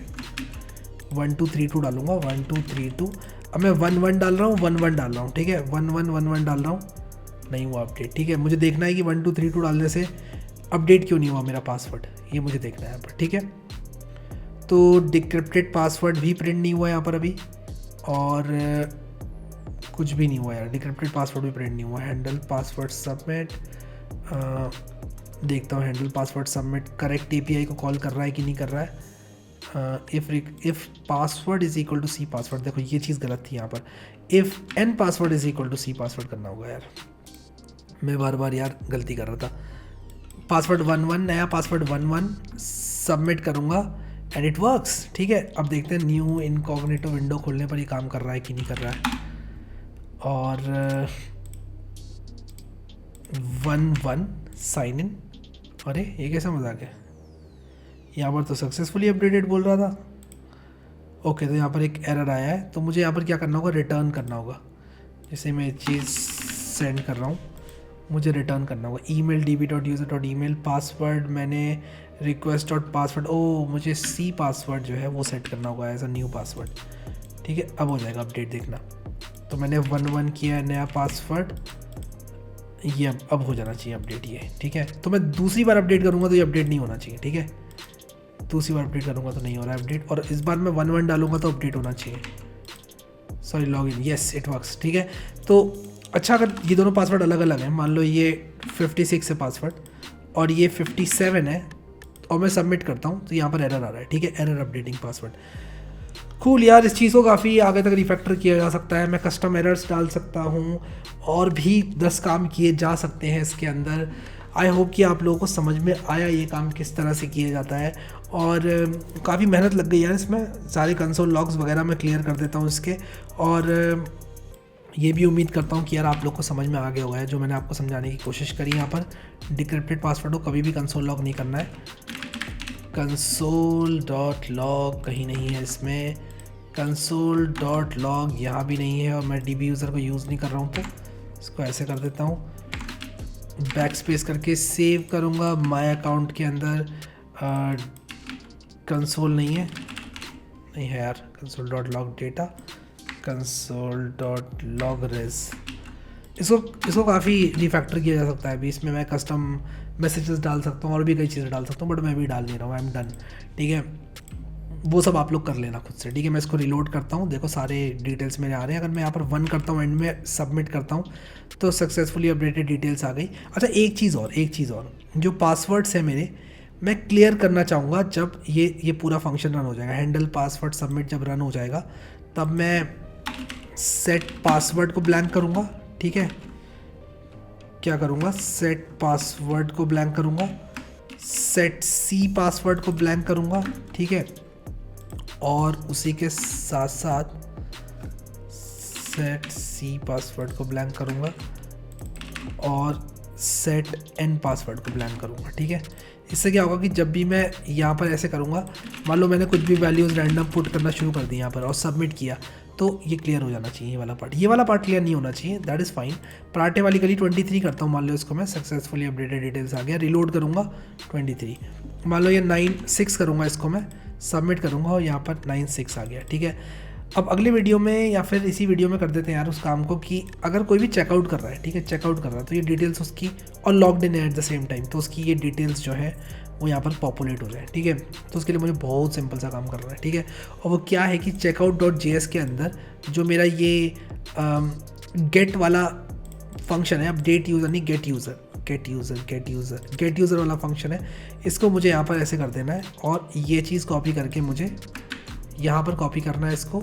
1232 डालूंगा 1232, अब मैं 11 डाल रहा हूँ 11 डाल रहा हूँ, ठीक है। 11 डाल रहा हूँ, नहीं हुआ अपडेट, ठीक है। मुझे देखना है कि 1232 डालने से अपडेट क्यों नहीं हुआ मेरा पासवर्ड, ये मुझे देखना है यहाँ पर, ठीक है। तो डिक्रिप्टेड पासवर्ड भी प्रिंट नहीं हुआ यहाँ पर अभी, और कुछ भी नहीं हुआ यार, डिक्रिप्टेड पासवर्ड भी प्रिंट नहीं हुआ। हैंडल पासवर्ड सबमिट, देखता हूँ handle password submit correct API को कॉल कर रहा है कि नहीं कर रहा है। If password is equal to C password, देखो ये चीज़ गलत थी यहाँ पर, if N password is equal to C password करना होगा यार। मैं बार बार यार गलती कर रहा था। पासवर्ड 11, नया पासवर्ड 11 सबमिट करूँगा एंड इट वर्क्स, ठीक है। अब देखते हैं न्यू इनकॉग्निटो विंडो खोलने पर ये काम कर रहा है कि नहीं कर रहा है। और 11 साइन इन, अरे ये कैसा मजाक है, यहाँ पर तो सक्सेसफुली अपडेटेड बोल रहा था। ओके, तो यहाँ पर एक एरर आया है, तो मुझे यहाँ पर क्या करना होगा, रिटर्न करना होगा। जैसे मैं चीज़ सेंड कर रहा हूँ, मुझे रिटर्न करना होगा। email db.user.email, पासवर्ड मैंने request.password, मुझे सी पासवर्ड जो है वो सेट करना होगा एज अ न्यू पासवर्ड, ठीक है। अब हो जाएगा अपडेट, देखना। तो मैंने 11 किया है नया पासवर्ड, ये अब हो जाना चाहिए अपडेट ये, ठीक है। तो मैं दूसरी बार अपडेट करूँगा तो ये अपडेट नहीं होना चाहिए, ठीक है। दूसरी बार अपडेट करूँगा तो नहीं हो रहा है अपडेट, और इस बार मैं 1 डालूंगा तो अपडेट होना चाहिए। Sorry login, yes it works, ठीक है। तो अच्छा, अगर ये दोनों पासवर्ड अलग अलग हैं, मान लो ये 56 है पासवर्ड और ये 57 है, और मैं सबमिट करता हूँ तो यहाँ पर एरर आ रहा है, ठीक है, एरर अपडेटिंग पासवर्ड। कूल यार, इस चीज़ को काफ़ी आगे तक रिफैक्टर किया जा सकता है, मैं कस्टम एरर्स डाल सकता हूँ और भी 10 काम किए जा सकते हैं इसके अंदर। आई होप कि आप लोगों को समझ में आया ये काम किस तरह से किया जाता है, और काफ़ी मेहनत लग गई यार इसमें। सारे कंसोल लॉग्स वगैरह मैं क्लियर कर देता हूँ इसके, और ये भी उम्मीद करता हूँ कि यार आप लोग को समझ में आ गया होगा है जो मैंने आपको समझाने की कोशिश करी। यहाँ पर डिक्रिप्टेड पासवर्ड को कभी भी कंसोल लॉग नहीं करना है। console.log कहीं नहीं है इसमें, console.log यहाँ भी नहीं है, और मैं DB यूज़र को यूज़ नहीं कर रहा हूँ, तो इसको ऐसे कर देता हूँ, बैक स्पेस करके सेव करूँगा माई अकाउंट के अंदर। कंसोल नहीं है यार, console.log डेटा, console.log res, इसको काफ़ी रिफैक्टर किया जा सकता है अभी। इसमें मैं कस्टम मैसेजेस डाल सकता हूँ और भी कई चीज़ें डाल सकता हूँ, बट मैं भी डाल नहीं रहा हूँ, आई एम डन, ठीक है। वो सब आप लोग कर लेना खुद से, ठीक है। मैं इसको रिलोड करता हूँ, देखो सारे डिटेल्स मेरे आ रहे हैं। अगर मैं यहाँ पर 1 करता हूँ, एंड में सबमिट करता हूँ तो सक्सेसफुली अपडेटेड डिटेल्स आ गई। अच्छा, एक चीज़ और, जो पासवर्ड्स है मेरे, मैं क्लियर करना चाहूँगा जब ये पूरा फंक्शन रन हो जाएगा। हैंडल पासवर्ड सबमिट जब रन हो जाएगा तब मैं सेट पासवर्ड को ब्लैंक करूँगा, ठीक है। क्या करूँगा, सेट पासवर्ड को ब्लैंक करूँगा, सेट सी पासवर्ड को ब्लैंक करूँगा, ठीक है, और उसी के साथ साथ सेट सी पासवर्ड को ब्लैंक करूँगा और सेट एन पासवर्ड को ब्लैंक करूँगा, ठीक है। इससे क्या होगा कि जब भी मैं यहाँ पर ऐसे करूँगा, मान लो मैंने कुछ भी वैल्यूज़ रैंडम पुट करना शुरू कर दी यहाँ पर और सबमिट किया, तो ये क्लियर हो जाना चाहिए। ये वाला पार्ट क्लियर नहीं होना चाहिए, दैट इज़ फाइन। पराठे वाली गली 23 करता हूँ, मान लो इसको मैं सक्सेसफुली अपडेटेड डिटेल्स आ गया, रिलोड करूँगा 23, मान लो ये 96 करूँगा, इसको मैं सबमिट करूँगा और यहाँ पर 96 आ गया, ठीक है। अब अगले वीडियो में या फिर इसी वीडियो में कर देते हैं यार उस काम को कि अगर कोई भी चेकआउट कर रहा है, ठीक है, चेकआउट कर रहा है, तो ये डिटेल्स उसकी, और लॉग्ड इन है एट द सेम टाइम, तो उसकी ये डिटेल्स जो है वो यहाँ पर पॉपुलेट हो जाए, ठीक है। तो उसके लिए मुझे बहुत सिंपल सा काम करना है, ठीक है। और वो क्या है कि checkout.js के अंदर जो मेरा ये गेट वाला फंक्शन है, अब डेट यूज़र नहीं, गेट यूज़र वाला फंक्शन है, इसको मुझे यहाँ पर ऐसे कर देना है, और ये चीज़ कॉपी करके मुझे यहाँ पर कॉपी करना है इसको,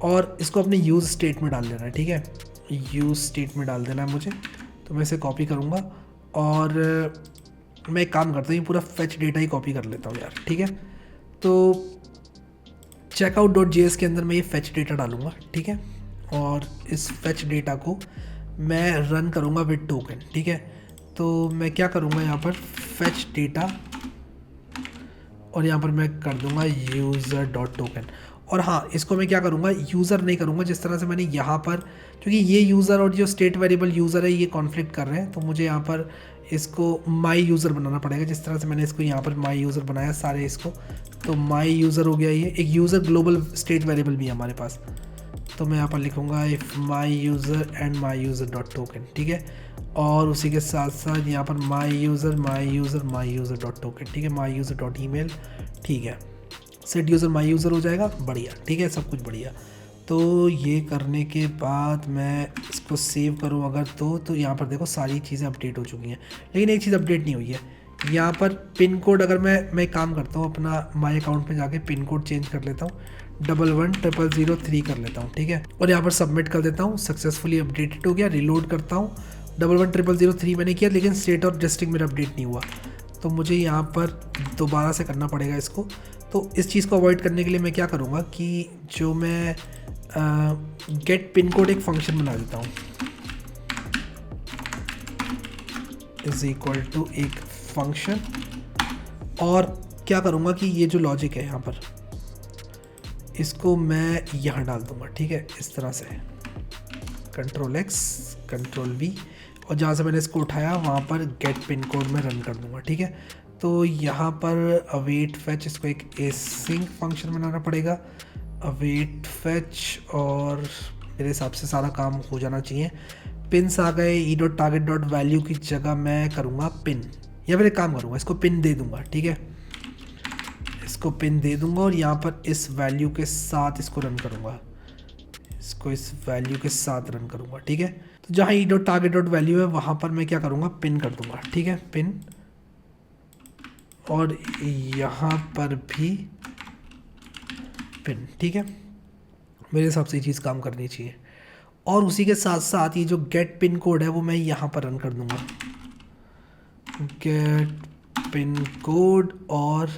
और इसको अपने यूज़ स्टेट में डाल देना है, ठीक है। यूज़ स्टेट में डाल देना है मुझे, तो मैं इसे कॉपी करूँगा, और मैं एक काम करता हूँ, पूरा फेच डेटा ही कॉपी कर लेता हूँ यार, ठीक है। तो checkout.js के अंदर मैं ये फेच डेटा डालूँगा, ठीक है, और इस फेच डेटा को मैं रन करूँगा विद टोकन, ठीक है। तो मैं क्या करूँगा, यहाँ पर फेच डेटा, और यहाँ पर मैं कर दूँगा user.token, और हाँ, इसको मैं क्या करूँगा, यूज़र नहीं करूँगा, जिस तरह से मैंने यहाँ पर, क्योंकि ये यूज़र और जो स्टेट वेरिएबल यूज़र है ये कॉन्फ्लिक्ट कर रहे हैं, तो मुझे यहाँ पर इसको माई यूज़र बनाना पड़ेगा, जिस तरह से मैंने इसको यहाँ पर माई यूज़र बनाया सारे इसको, तो माई यूज़र हो गया ये। एक यूज़र ग्लोबल स्टेट वेरिएबल भी है हमारे पास, तो मैं यहाँ पर लिखूँगा if my user and my user dot token, ठीक है, और उसी के साथ साथ यहाँ पर माई यूज़र डॉट टोकन, ठीक है, माई यूज़र डॉट ईमेल, ठीक है, सेट यूज़र माई यूज़र हो जाएगा, बढ़िया, ठीक है, सब कुछ बढ़िया। तो ये करने के बाद मैं इसको सेव करूँ अगर तो यहाँ पर देखो सारी चीज़ें अपडेट हो चुकी हैं, लेकिन एक चीज़ अपडेट नहीं हुई है, यहाँ पर पिन कोड, अगर मैं काम करता हूँ अपना माई अकाउंट में जाके पिन कोड चेंज कर लेता हूँ, 110003 कर लेता हूँ, ठीक है, और यहाँ पर सबमिट कर देता हूँ, सक्सेसफुली अपडेटेड हो गया। रिलोड करता हूँ, 110003 मैंने किया, लेकिन स्टेट और डिस्ट्रिक्ट मेरा अपडेट नहीं हुआ, तो मुझे यहाँ पर दोबारा से करना पड़ेगा इसको। तो इस चीज़ को अवॉइड करने के लिए मैं क्या करूँगा कि जो मैं गेट पिन कोड एक फंक्शन बना देता हूँ, इज इक्वल टू एक फंक्शन, और क्या करूँगा कि ये जो लॉजिक है यहाँ पर, इसको मैं यहाँ डाल दूँगा, ठीक है, इस तरह से Ctrl+X Ctrl+V, और जहाँ से मैंने इसको उठाया वहाँ पर गेट पिन कोड में रन कर दूँगा, ठीक है। तो यहाँ पर अवेट फैच, इसको एक एसिंक फंक्शन बनाना पड़ेगा, अवेट फैच, और मेरे हिसाब से सारा काम हो जाना चाहिए। पिन्स आ गए, e.target.value की जगह मैं करूँगा पिन, या फिर एक काम करूँगा, इसको पिन दे दूँगा, ठीक है, इसको पिन दे दूंगा और यहाँ पर इस वैल्यू के साथ इसको रन करूँगा, इसको इस वैल्यू के साथ रन करूँगा। ठीक है, तो जहाँ E dot target dot value है वहाँ पर मैं क्या करूँगा, पिन कर दूँगा। ठीक है, पिन, और यहाँ पर भी पिन। ठीक है, मेरे हिसाब से ये चीज़ काम करनी चाहिए। और उसी के साथ साथ ये जो गेट पिन कोड है वो मैं यहाँ पर रन कर दूँगा, गेट पिन कोड, और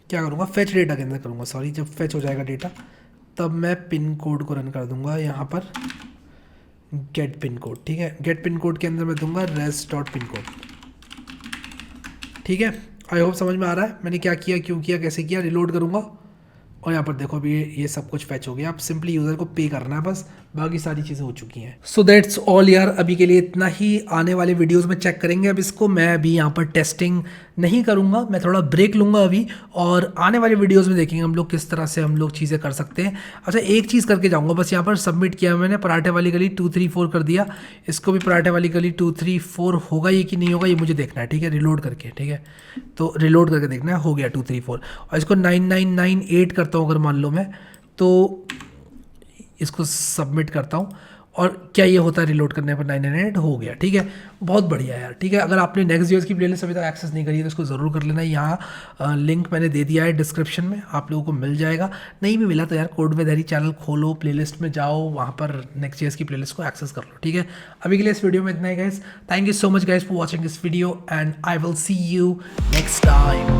क्या करूँगा, फेच डेटा के अंदर करूँगा, सॉरी, जब फेच हो जाएगा डेटा तब मैं पिन कोड को रन कर दूँगा यहाँ पर, गेट पिन कोड। ठीक है, गेट पिन कोड के अंदर मैं दूँगा रेस डॉट पिन कोड। ठीक है, आई होप समझ में आ रहा है मैंने क्या किया, क्यों किया, कैसे किया। रिलोड करूँगा और यहाँ पर देखो अभी ये सब कुछ फैच हो गया। अब सिंपली यूज़र को पे करना है बस, बाकी सारी चीज़ें हो चुकी हैं। सो दैट्स ऑल यार, अभी के लिए इतना ही। आने वाले वीडियोस में चेक करेंगे अब इसको। मैं अभी यहाँ पर टेस्टिंग नहीं करूँगा, मैं थोड़ा ब्रेक लूँगा अभी, और आने वाले वीडियोस में देखेंगे हम लोग किस तरह से हम लोग चीज़ें कर सकते हैं। अच्छा, एक चीज़ करके जाऊँगा बस, यहाँ पर सबमिट किया मैंने, पराठे वाली गली 234 कर दिया, इसको भी पराठे वाली गली 234 होगा ये कि नहीं होगा, ये मुझे देखना है। ठीक है, रिलोड करके, ठीक है, तो रिलोड करके देखना है, हो गया 234। और इसको 9998 करता हूँ अगर मान लो मैं, तो इसको सबमिट करता हूँ, और क्या ये होता है रिलोड करने पर 998 हो गया। ठीक है, बहुत बढ़िया यार। ठीक है, अगर आपने नेक्स्ट.js की प्लेलिस्ट अभी तक एक्सेस नहीं करी है तो इसको ज़रूर कर लेना। यहाँ लिंक मैंने दे दिया है डिस्क्रिप्शन में, आप लोगों को मिल जाएगा। नहीं भी मिला तो यार कोड विद हैरी चैनल खोलो, प्लेलिस्ट में जाओ, वहाँ पर नेक्स्ट.js की प्लेलिस्ट को एक्सेस कर लो। ठीक है, अभी के लिए इस वीडियो में इतना ही guys. Thank you so much guys for watching this video, and I will see you next time.